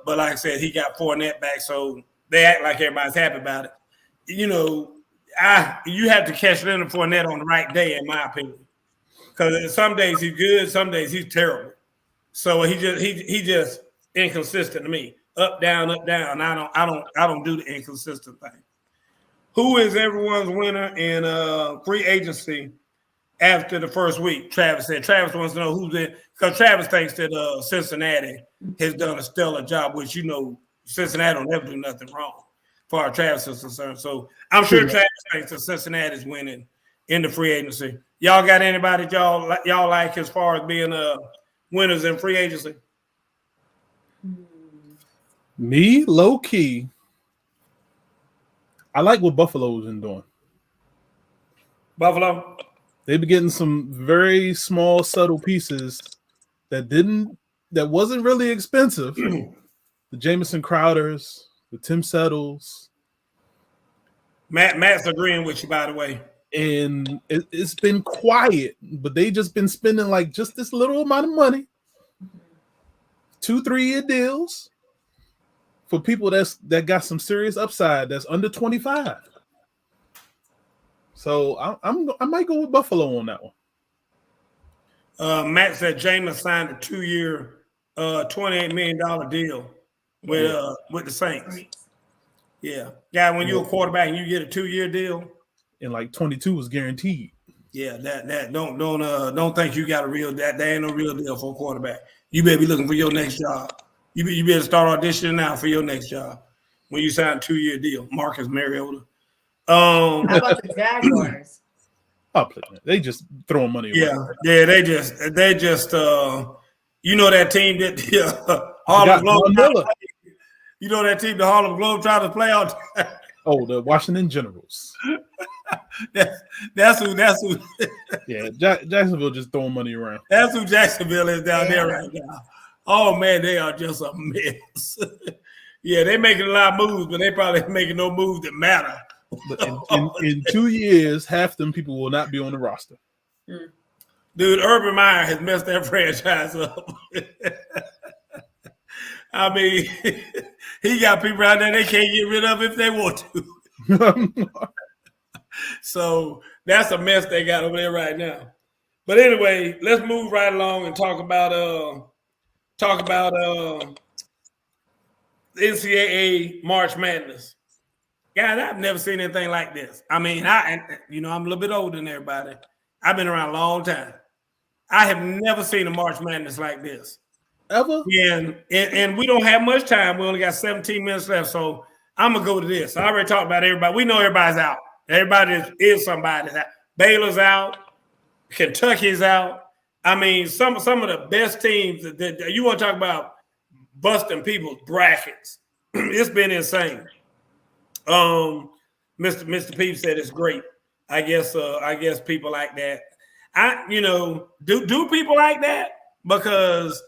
like I said, he got Fournette back, so they act like everybody's happy about it. You know, you have to catch Leonard Fournette on the right day, in my opinion, because some days he's good, some days he's terrible. So he just inconsistent to me. Up, down, up, down. I don't do the inconsistent thing. Who is everyone's winner in free agency after the first week? Travis said. Travis wants to know who's in, because Travis thinks that Cincinnati has done a stellar job, which, you know, Cincinnati don't ever do nothing wrong for our Travis is concerned. So I'm sure Travis thinks that Cincinnati's winning in the free agency. Y'all got anybody y'all like as far as being winners in free agency? Me, low key. I like what Buffalo's been doing. Buffalo? They've been getting some very small, subtle pieces that wasn't really expensive. The Jamison Crowders, the Tim Settles. Matt's agreeing with you, by the way. And it's been quiet, but they just been spending like just this little amount of money. 2-3 year deals for people that got some serious upside that's under 25. So I might go with Buffalo on that one. Matt said Jameis signed a 2-year, $28 million deal with the Saints. Yeah, when you're a quarterback and you get a 2-year deal, and like 22 was guaranteed. Yeah, that don't think you got a real that ain't no real deal for a quarterback. You better be looking for your next job. You better start auditioning now for your next job when you sign a 2-year deal. Marcus Mariota. How about the Jaguars? They just throwing money away. Yeah, they just you know that team that Harlem Globe. You know that team the Harlem Globe tried to play out. Oh, the Washington Generals. That's who. Yeah, Jacksonville just throwing money around. That's who Jacksonville is down there right now. Oh man, they are just a mess. Yeah, they're making a lot of moves, but they probably making no moves that matter. But in 2 years, half them people will not be on the roster. Dude, Urban Meyer has messed that franchise up. I mean, he got people out there they can't get rid of if they want to. So that's a mess they got over there right now. But anyway, let's move right along and talk about NCAA March Madness. Guys, I've never seen anything like this. I mean, I'm a little bit older than everybody. I've been around a long time. I have never seen a March Madness like this. Ever? And we don't have much time. We only got 17 minutes left, so I'm going to go to this. I already talked about everybody. We know everybody's out. Everybody is somebody's out. Baylor's out. Kentucky's out. I mean, some of the best teams that you want to talk about busting people's brackets. It's been insane. Mr. Peep said it's great. I guess people like that. Do people like that? Because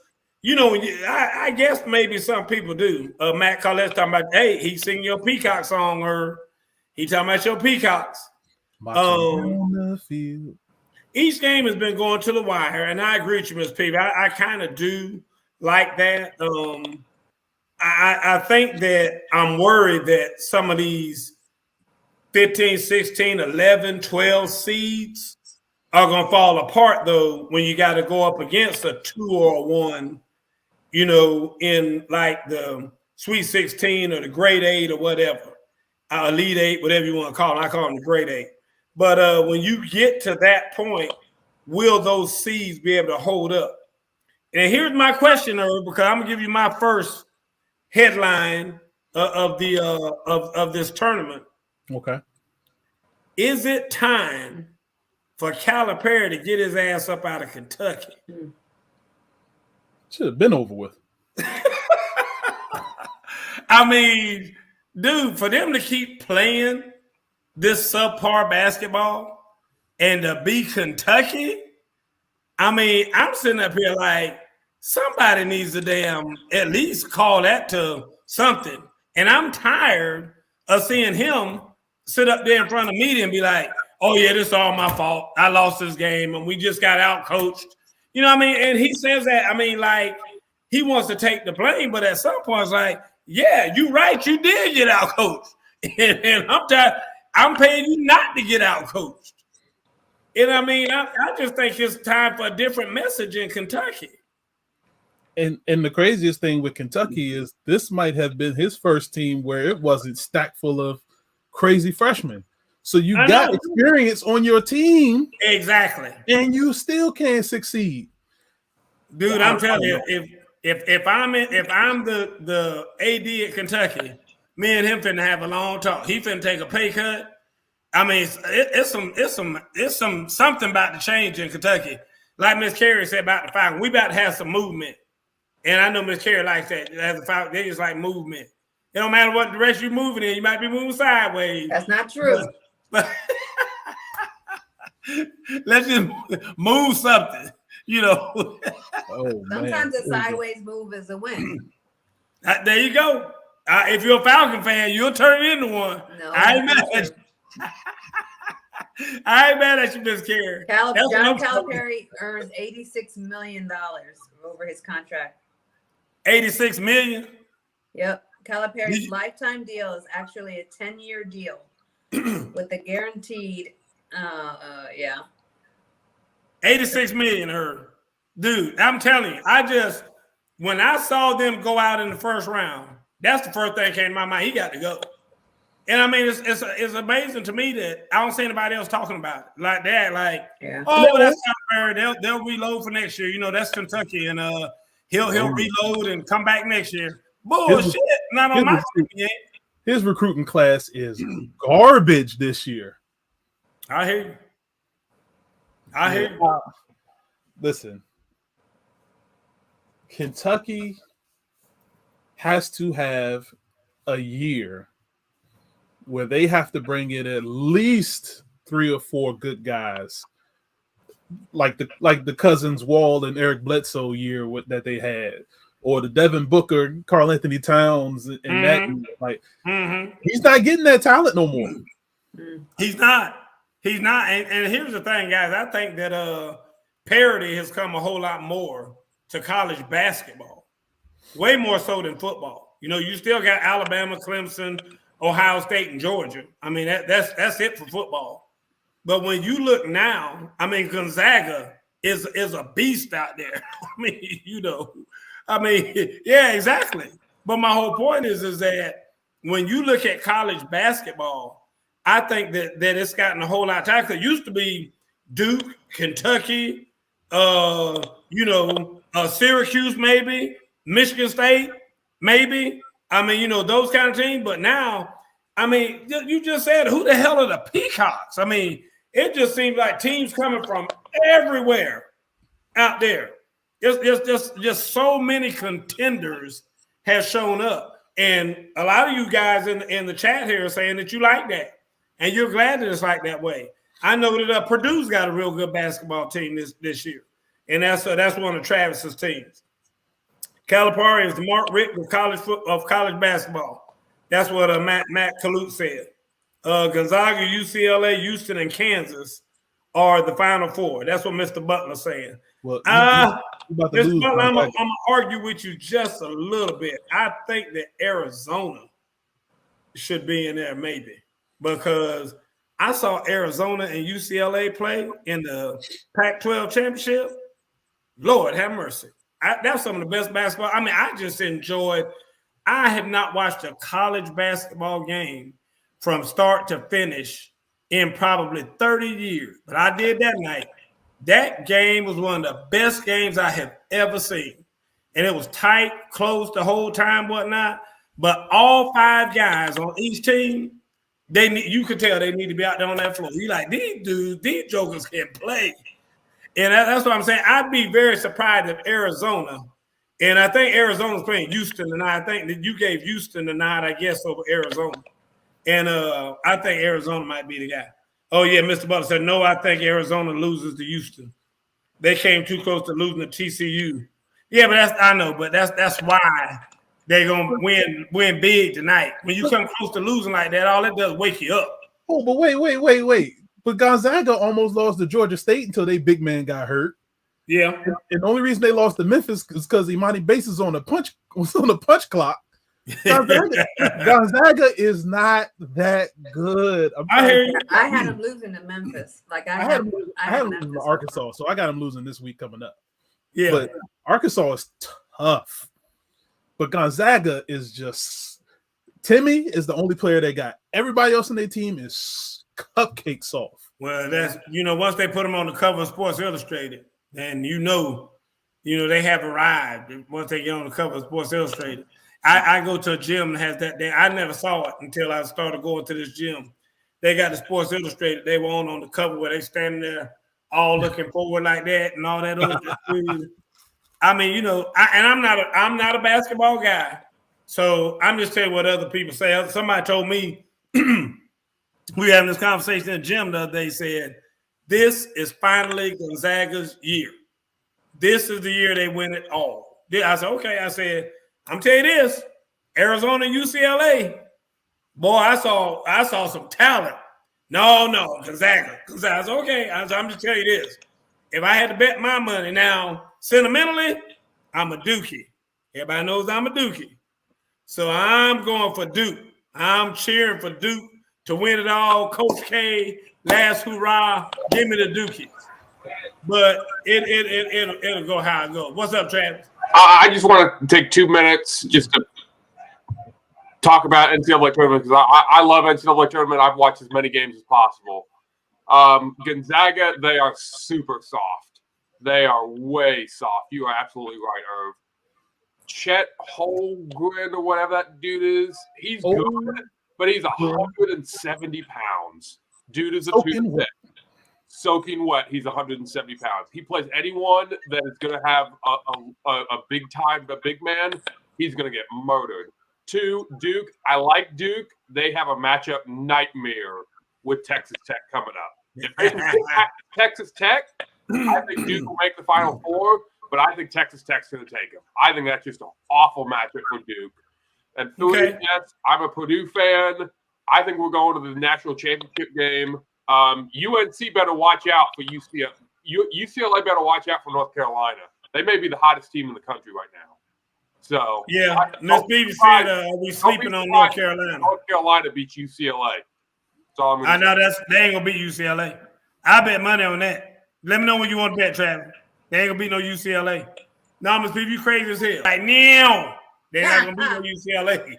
I guess maybe some people do. Matt Collette's talking about, hey, he's singing your Peacock song, or he talking about your Peacocks. Each game has been going to the wire, and I agree with you, Mr. Peep. I kind of do like that. I think that I'm worried that some of these 15, 16, 11, 12 seeds are going to fall apart, though, when you got to go up against a 2 or a 1, in like the Sweet 16 or the Grade 8 or whatever, Elite 8, whatever you want to call them. I call them the Grade 8. But when you get to that point, will those seeds be able to hold up? And here's my question, Herb, because I'm going to give you my first headline of this tournament. Okay. Is it time for Calipari to get his ass up out of Kentucky? Should have been over with. I mean, dude, for them to keep playing this subpar basketball and to be Kentucky, I mean, I'm sitting up here like somebody needs to at least call that to something. And I'm tired of seeing him sit up there in front of media and be like, oh, yeah, this is all my fault. I lost this game and we just got out-coached. You know what I mean? And he says that, I mean, like, he wants to take the blame, but at some point it's like, yeah, you're right. You did get out-coached. And I'm tired. I'm paying you not to get out-coached. And I mean, I just think it's time for a different message in Kentucky. And the craziest thing with Kentucky is this might have been his first team where it wasn't stacked full of crazy freshmen. So you got experience on your team. Exactly. And you still can't succeed. Dude, I'm telling you, if I'm the AD at Kentucky, me and him finna have a long talk. He finna take a pay cut. I mean, it's something about to change in Kentucky. Like Miss Carey said about the Falcons, we about to have some movement. And I know Miss Carey likes that. As a Falcon, they just like movement. It don't matter what direction you're moving in. You might be moving sideways. That's not true. But let's just move something, you know. Sometimes a sideways move is a win. There you go. If you're a Falcon fan, you'll turn it into one. No, I ain't mad at you. I ain't mad at you, Miss Carey. John Calipari earns $86 million over his contract. $86 million? Yep. Calipari's lifetime deal is actually a 10-year deal with a guaranteed, 86 million, her. Dude, I'm telling you, when I saw them go out in the first round, that's the first thing that came to my mind. He got to go. And I mean, it's amazing to me that I don't see anybody else talking about it like that. Like, that's not fair. They'll reload for next year. You know, that's Kentucky, and he'll reload and come back next year. Bullshit. Not on my team yet. His recruiting class is garbage this year. I hear you. Listen, Kentucky has to have a year where they have to bring in at least 3 or 4 good guys, like the Cousins, Wall, and Eric Bledsoe year that they had, or the Devin Booker, Karl Anthony Towns, and that. He's not getting that talent no more. He's not. And here's the thing, guys. I think that parity has come a whole lot more to college basketball, way more so than football. You know, you still got Alabama, Clemson, Ohio State, and Georgia. I mean, that's it for football. But when you look now, I mean, Gonzaga is a beast out there. I mean, you know, yeah, exactly. But my whole point is that when you look at college basketball, I think that it's gotten a whole lot tighter. It used to be Duke, Kentucky, Syracuse, maybe Michigan State, maybe. I mean, you know, those kind of teams. But now, I mein, you just said, who the hell are the Peacocks? I mean, it just seems like teams coming from everywhere out there. It's just so many contenders have shown up. And a lot of you guys in the chat here are saying that you like that. And you're glad that it's like that way. I know that Purdue's got a real good basketball team this year. And that's one of Travis's teams. Calipari is the Mark Richt of college basketball. That's what Matt Kalute said. Gonzaga, UCLA, Houston, and Kansas are the Final Four. That's what Mr. Butler's saying. Well, Mr. Butler, I'm going to argue with you just a little bit. I think that Arizona should be in there maybe, because I saw Arizona and UCLA play in the Pac-12 championship. Lord have mercy. That's some of the best basketball. I mean, I just enjoyed. I have not watched a college basketball game from start to finish in probably 30 years, but I did that night. That game was one of the best games I have ever seen. And it was tight, close the whole time, whatnot. But all 5 guys on each team, you could tell they need to be out there on that floor. You like, these dudes, these jokers can play. And that's what I'm saying. I'd be very surprised if Arizona And I think Arizona's playing Houston tonight. I think that you gave Houston the nod, I guess, over Arizona. And I think Arizona might be the guy. Oh, yeah, Mr. Butler said, no, I think Arizona loses to Houston. They came too close to losing to TCU. Yeah, but that's why they're gonna win big tonight. When you come close to losing like that, all it does is wake you up. Oh, but wait. But Gonzaga almost lost to Georgia State until they big man got hurt. Yeah. And the only reason they lost to Memphis is because Imani Bates was on the punch clock. Gonzaga is not that good. I hear you. I had them losing to Memphis. Like I had them losing to Arkansas, so I got them losing this week coming up. Yeah, but Arkansas is tough. But Gonzaga is just Timmy is the only player they got. Everybody else on their team is cupcake soft. Well, that's once they put them on the cover of Sports Illustrated, then they have arrived. Once they get on the cover of Sports Illustrated. I go to a gym that has that day. I never saw it until I started going to this gym. They got the Sports Illustrated. They were on the cover where they standing there all looking forward like that and all that other stuff. I mean, I'm not a basketball guy. So I'm just telling you what other people say. Somebody told me we were having this conversation in the gym the other day, said, this is finally Gonzaga's year. This is the year they win it all. I said, okay. I said, I'm telling you this, Arizona, UCLA, boy, I saw some talent. No, Gonzaga. I said, okay. I'm just telling you this. If I had to bet my money now, sentimentally, I'm a Dookie. Everybody knows I'm a Dookie. So I'm going for Duke. I'm cheering for Duke to win it all. Coach K, last hurrah, give me the Dookies. But it'll go how it goes. What's up, Travis? I just want to take 2 minutes just to talk about NCAA tournament because I love NCAA tournament. I've watched as many games as possible. Gonzaga, they are super soft. They are way soft. You are absolutely right, Irv. Chet Holmgren or whatever that dude is, he's good, but he's 170 pounds. Dude is a 2-6. Soaking wet, he's 170 pounds. He plays anyone that is going to have a big man, he's going to get murdered. 2, Duke. I like Duke. They have a matchup nightmare with Texas Tech coming up. If they can get Texas Tech, I think Duke will make the Final Four, but I think Texas Tech's going to take them. I think that's just an awful matchup for Duke. And yes, I'm a Purdue fan. I think we're going to the national championship game. UNC better watch out for UCLA. UCLA better watch out for North Carolina. They may be the hottest team in the country right now. So yeah, Miss Beebe said, "Are we sleeping on North Carolina?" North Carolina beats UCLA. That's all I'm I know they ain't gonna beat UCLA. I bet money on that. Let me know when you want to bet, Travis. They ain't gonna beat no UCLA. No, Miss Beebe, you crazy as hell. Right now, they're not gonna beat no UCLA.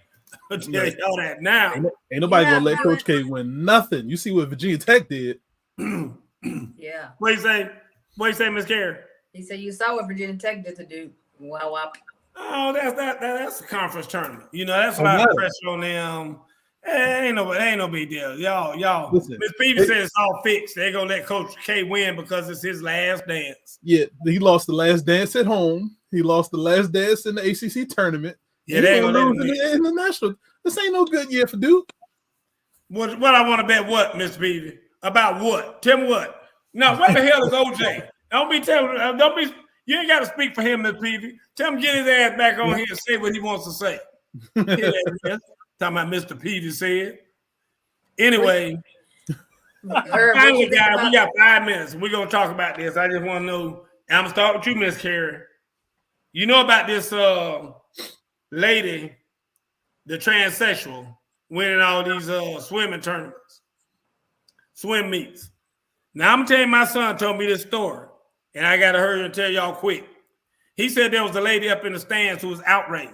I'll tell y'all that now. Ain't nobody gonna let Coach K win nothing. You see what Virginia Tech did. Yeah. What you say, Miss Carey? He said you saw what Virginia Tech did to Duke. Wow. Oh, that's a conference tournament. That's a lot of pressure on them. Ain't no big deal. Y'all. Miss Beebe said it's all fixed. They're gonna let Coach K win because it's his last dance. Yeah, he lost the last dance at home. He lost the last dance in the ACC tournament. Yeah, they ain't gonna in the national. This ain't no good year for Duke. What I want to bet? What, Miss Beebe? About what? Tell me what? No, what the hell is OJ? Don't be telling. Don't be. You ain't got to speak for him, Miss Peavy. Tell him get his ass back on here and say what he wants to say. Talking about Mr. Peavy said. Anyway, finally, guys, we got 5 minutes. We're gonna talk about this. I just want to know. And I'm gonna start with you, Miss Carey. You know about this lady, the transsexual, winning all these swimming tournaments, swim meets. Now, I'm going to tell you, my son told me this story, and I got to hurry and tell y'all quick. He said there was a lady up in the stands who was outraged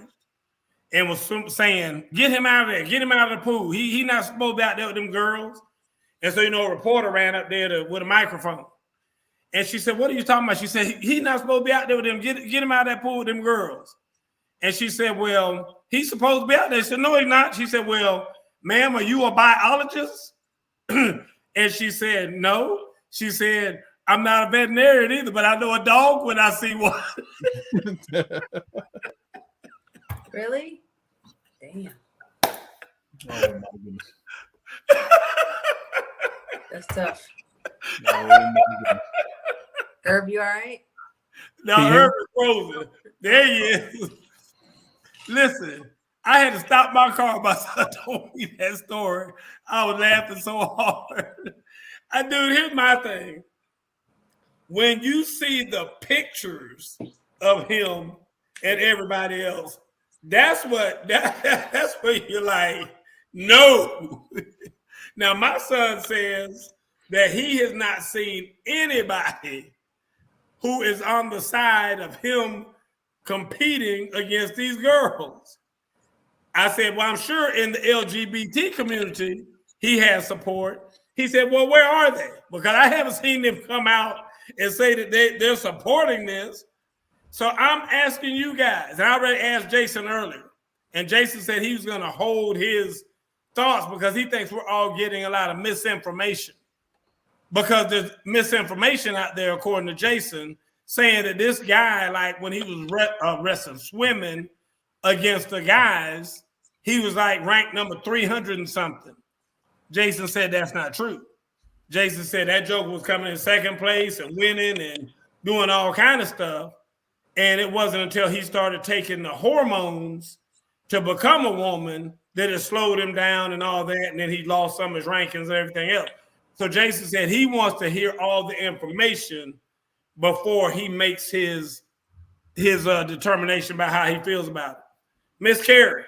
and was saying, get him out of there. Get him out of the pool. He not supposed to be out there with them girls. And so, a reporter ran up there with a microphone. And she said, what are you talking about? She said, he's not supposed to be out there with them. Get him out of that pool with them girls. And she said, well, he's supposed to be out there. She said, no, he's not. She said, well, ma'am, are you a biologist? And she said, no. She said, I'm not a veterinarian either, but I know a dog when I see one. Really? Damn. Oh my goodness. That's tough. Oh my goodness. Herb, you all right? Now, Herb is frozen. There he is. Listen, I had to stop my car. My son told me that story. I was laughing so hard. Dude, here's my thing. When you see the pictures of him and everybody else, that's what you're like, no. Now, my son says that he has not seen anybody who is on the side of him competing against these girls. I said, well, I'm sure in the LGBT community, he has support. He said, well, where are they? Because I haven't seen them come out and say that they're supporting this. So I'm asking you guys, and I already asked Jason earlier, and Jason said he was going to hold his thoughts because he thinks we're all getting a lot of misinformation. Because there's misinformation out there, according to Jason, saying that this guy, like when he was wrestling, swimming against the guys, he was like ranked number 300 and something. Jason said that's not true. Jason said that joke was coming in second place and winning and doing all kind of stuff. And it wasn't until he started taking the hormones to become a woman that it slowed him down and all that. And then he lost some of his rankings and everything else. So Jason said he wants to hear all the information before he makes his determination about how he feels about it. Miss Carrie,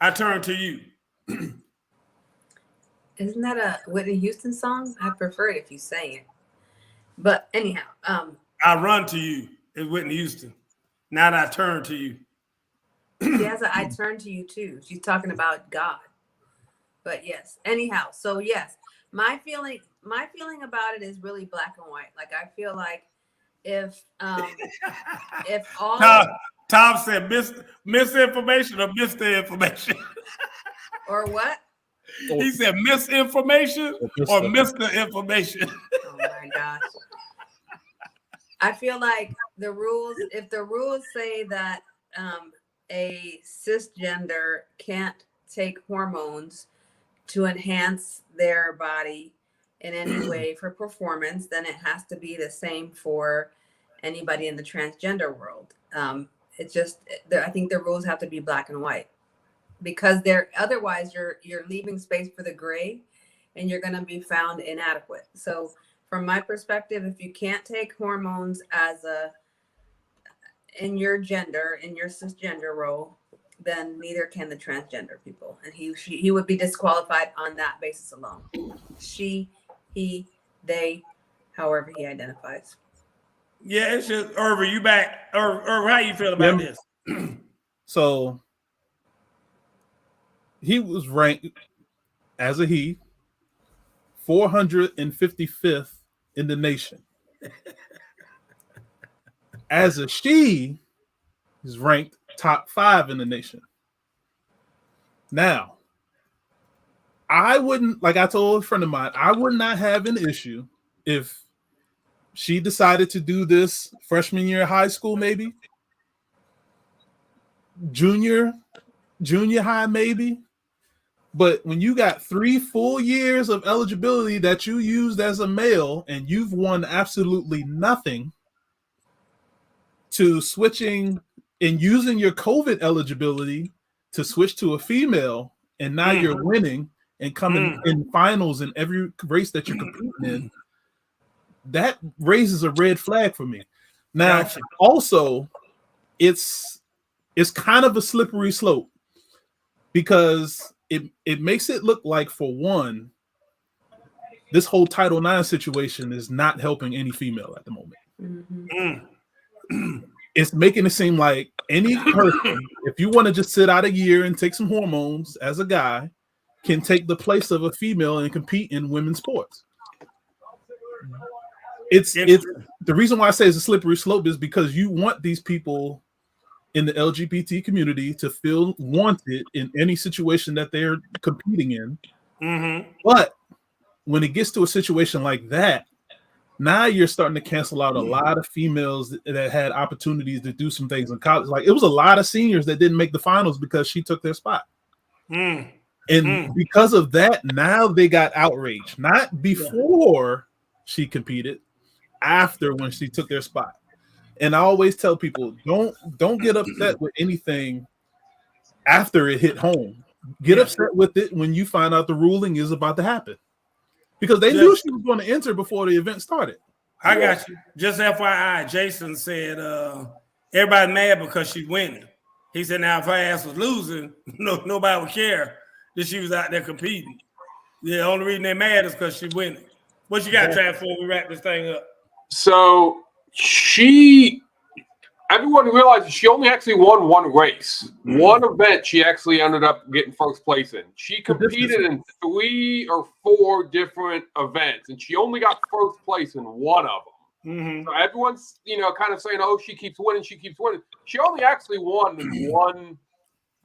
I turn to you. Isn't that a Whitney Houston song? I prefer it if you sang it. But anyhow, I run to you. It's Whitney Houston. Now that I turn to you. she has a I turn to you too. She's talking about God. But yes, anyhow, so yes, my feeling about it is really black and white. Like I feel like if all Tom said misinformation or misinformation. or what? He said misinformation or Mr. Information. Oh my gosh. I feel like if the rules say that a cisgender can't take hormones to enhance their body in any way for performance, then it has to be the same for anybody in the transgender world. It's just, I think the rules have to be black and white, because otherwise you're leaving space for the gray and you're going to be found inadequate. So from my perspective, if you can't take hormones in your cisgender role, then neither can the transgender people. And he would be disqualified on that basis alone. She, he, they, however he identifies. Yeah, it's just, Irv, you back? Irv, how you feel about this? So he was ranked as a he 455th in the nation. As a she, is ranked top 5 in the nation. Now, I wouldn't, like I told a friend of mine, I would not have an issue if she decided to do this freshman year of high school, maybe junior high, maybe. But when you got 3 full years of eligibility that you used as a male and you've won absolutely nothing to switching and using your COVID eligibility to switch to a female, and now you're winning and coming in finals in every race that you're competing in, that raises a red flag for me. Now, also, it's kind of a slippery slope, because it makes it look like, for one, this whole Title IX situation is not helping any female at the moment. It's making it seem like any person, if you want to just sit out a year and take some hormones as a guy, can take the place of a female and compete in women's sports. It's the reason why I say it's a slippery slope is because you want these people in the LGBT community to feel wanted in any situation that they're competing in. But when it gets to a situation like that, Now you're starting to cancel out a lot of females that had opportunities to do some things in college. Like it was a lot of seniors that didn't make the finals because she took their spot. And because of that, now they got outraged. Not before she competed, after when she took their spot. And I always tell people, don't get upset with anything after it hit home. Get upset with it when you find out the ruling is about to happen. Because they knew she was going to enter before the event started. I got you. Just FYI, Jason said everybody's mad because she's winning. He said now if her ass was losing, nobody would care that she was out there competing. The only reason they're mad is because she's winning. What you got, Trav, before we wrap this thing up? So everyone realizes she only actually won one race. One event she actually ended up getting first place in. She competed in 3 or 4 different events, and she only got first place in one of them. So everyone's, kind of saying, oh, she keeps winning, she keeps winning. She only actually won in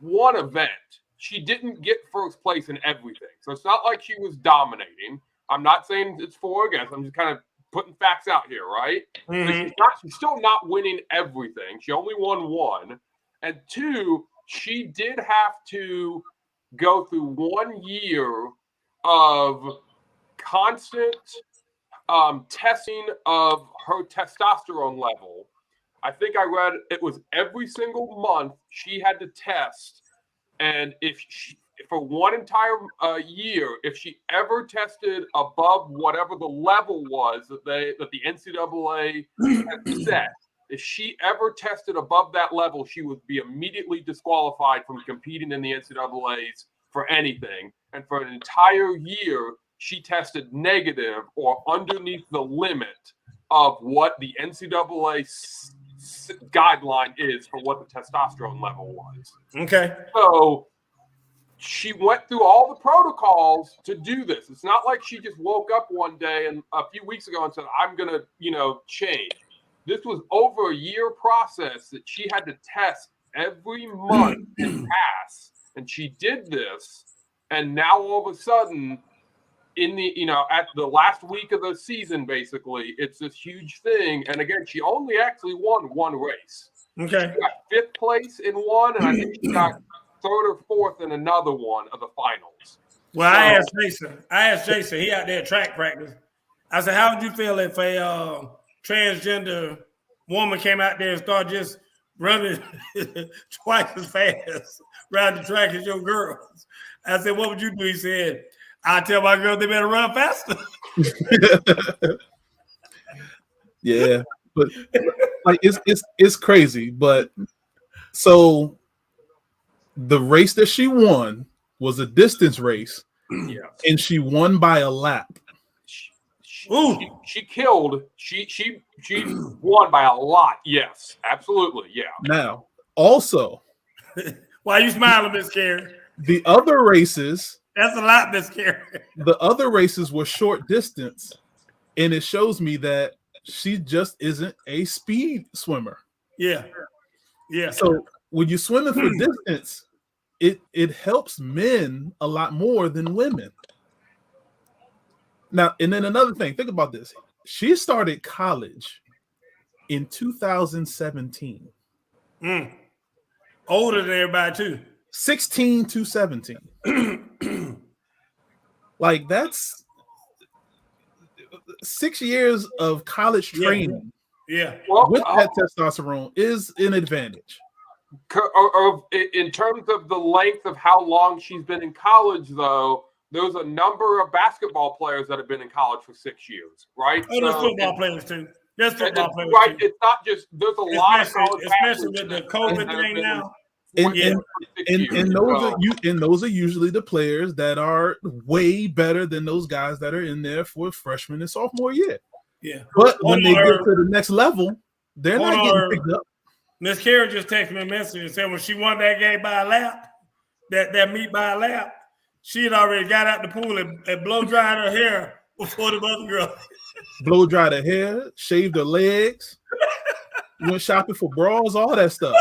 one event. She didn't get first place in everything. So it's not like she was dominating. I'm not saying it's for or against. I'm just kind of putting facts out here, right? She's still not winning everything. She only won one. And 2, she did have to go through 1 year of constant testing of her testosterone level. I think I read it was every single month she had to test. And for one entire year, if she ever tested above whatever the level was that the NCAA had set, if she ever tested above that level, she would be immediately disqualified from competing in the NCAAs for anything. And for an entire year, she tested negative or underneath the limit of what the NCAA guideline is for what the testosterone level was. Okay. So she went through all the protocols to do this. It's not like she just woke up one day and a few weeks ago and said, I'm going to, change. This was over a year process that she had to test every month and pass. And she did this. And now all of a sudden, in the, at the last week of the season, basically, it's this huge thing. And again, she only actually won one race. Okay. She got 5th place in one, and I think she got 3rd or 4th in another one of the finals. Well, I asked Jason, he out there at track practice. I said, how would you feel if a transgender woman came out there and started just running twice as fast around the track as your girls? I said, what would you do? He said, I tell my girls they better run faster. Yeah, but like it's crazy. But so the race that she won was a distance race, and she won by a lap. She killed. She won by a lot. Yes, absolutely. Yeah. Now, also, why are you smiling, Miss Carey? The other races. That's a lot, Miss Carey. The other races were short distance, and it shows me that she just isn't a speed swimmer. Yeah. So when you're swimming for distance, it helps men a lot more than women. Now, and then another thing, think about this. She started college in 2017. Older than everybody, too. 16 to 17. Like, that's 6 years of college training. Yeah. With that testosterone is an advantage. In terms of the length of how long she's been in college, though, there's a number of basketball players that have been in college for 6 years, right? Oh, there's football players, too. There's football players, right? too. It's not just – there's a lot of college especially with the COVID thing now. And those are usually the players that are way better than those guys that are in there for freshman and sophomore year. Yeah. But when they get to the next level, they're not getting picked up. Miss Carey just texted me a message and said when she won that game by a lap, that meet by a lap, she had already got out the pool and blow dried her hair before the other girl. Blow dried her hair, shaved her legs, went shopping for bras, all that stuff.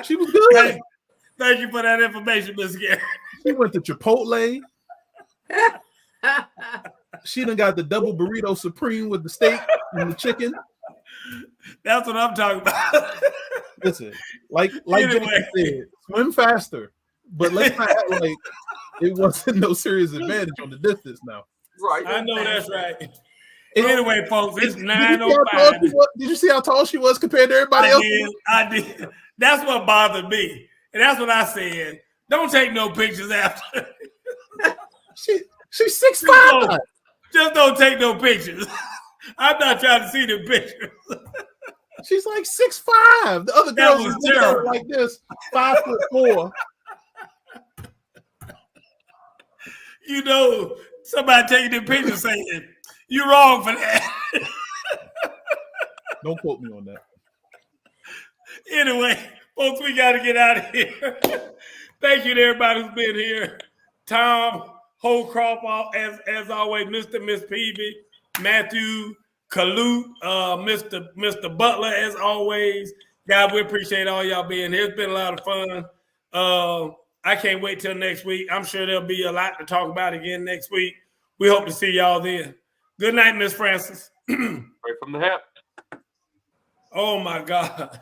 She was good. Thank you for that information, Miss Gary. She went to Chipotle. done got the double burrito supreme with the steak and the chicken. That's what I'm talking about. Listen, like Anyway. Jason said, swim faster, but let's not act like it wasn't no serious advantage on the distance now. Right. I know that's right. Anyway, folks, it's Did you 9:05. did you see how tall she was compared to everybody else? I did. That's what bothered me. And that's what I said. Don't take no pictures after. She's 6'5". Just don't take no pictures. I'm not trying to see the pictures. She's like 6'5". The other girls was are terrible. like this, 5'4". You know, somebody taking the picture saying, you're wrong for that. Don't quote me on that. Anyway, folks, we got to get out of here. Thank you to everybody who's been here. Tom Holcroft, as always, Mr. Miss Peavy, Matthew Kalute, Mr. Butler, as always. God, we appreciate all y'all being here. It's been a lot of fun. I can't wait till next week. I'm sure there'll be a lot to talk about again next week. We hope to see y'all then. Good night, Miss Francis. Right from the hip. Oh, my God.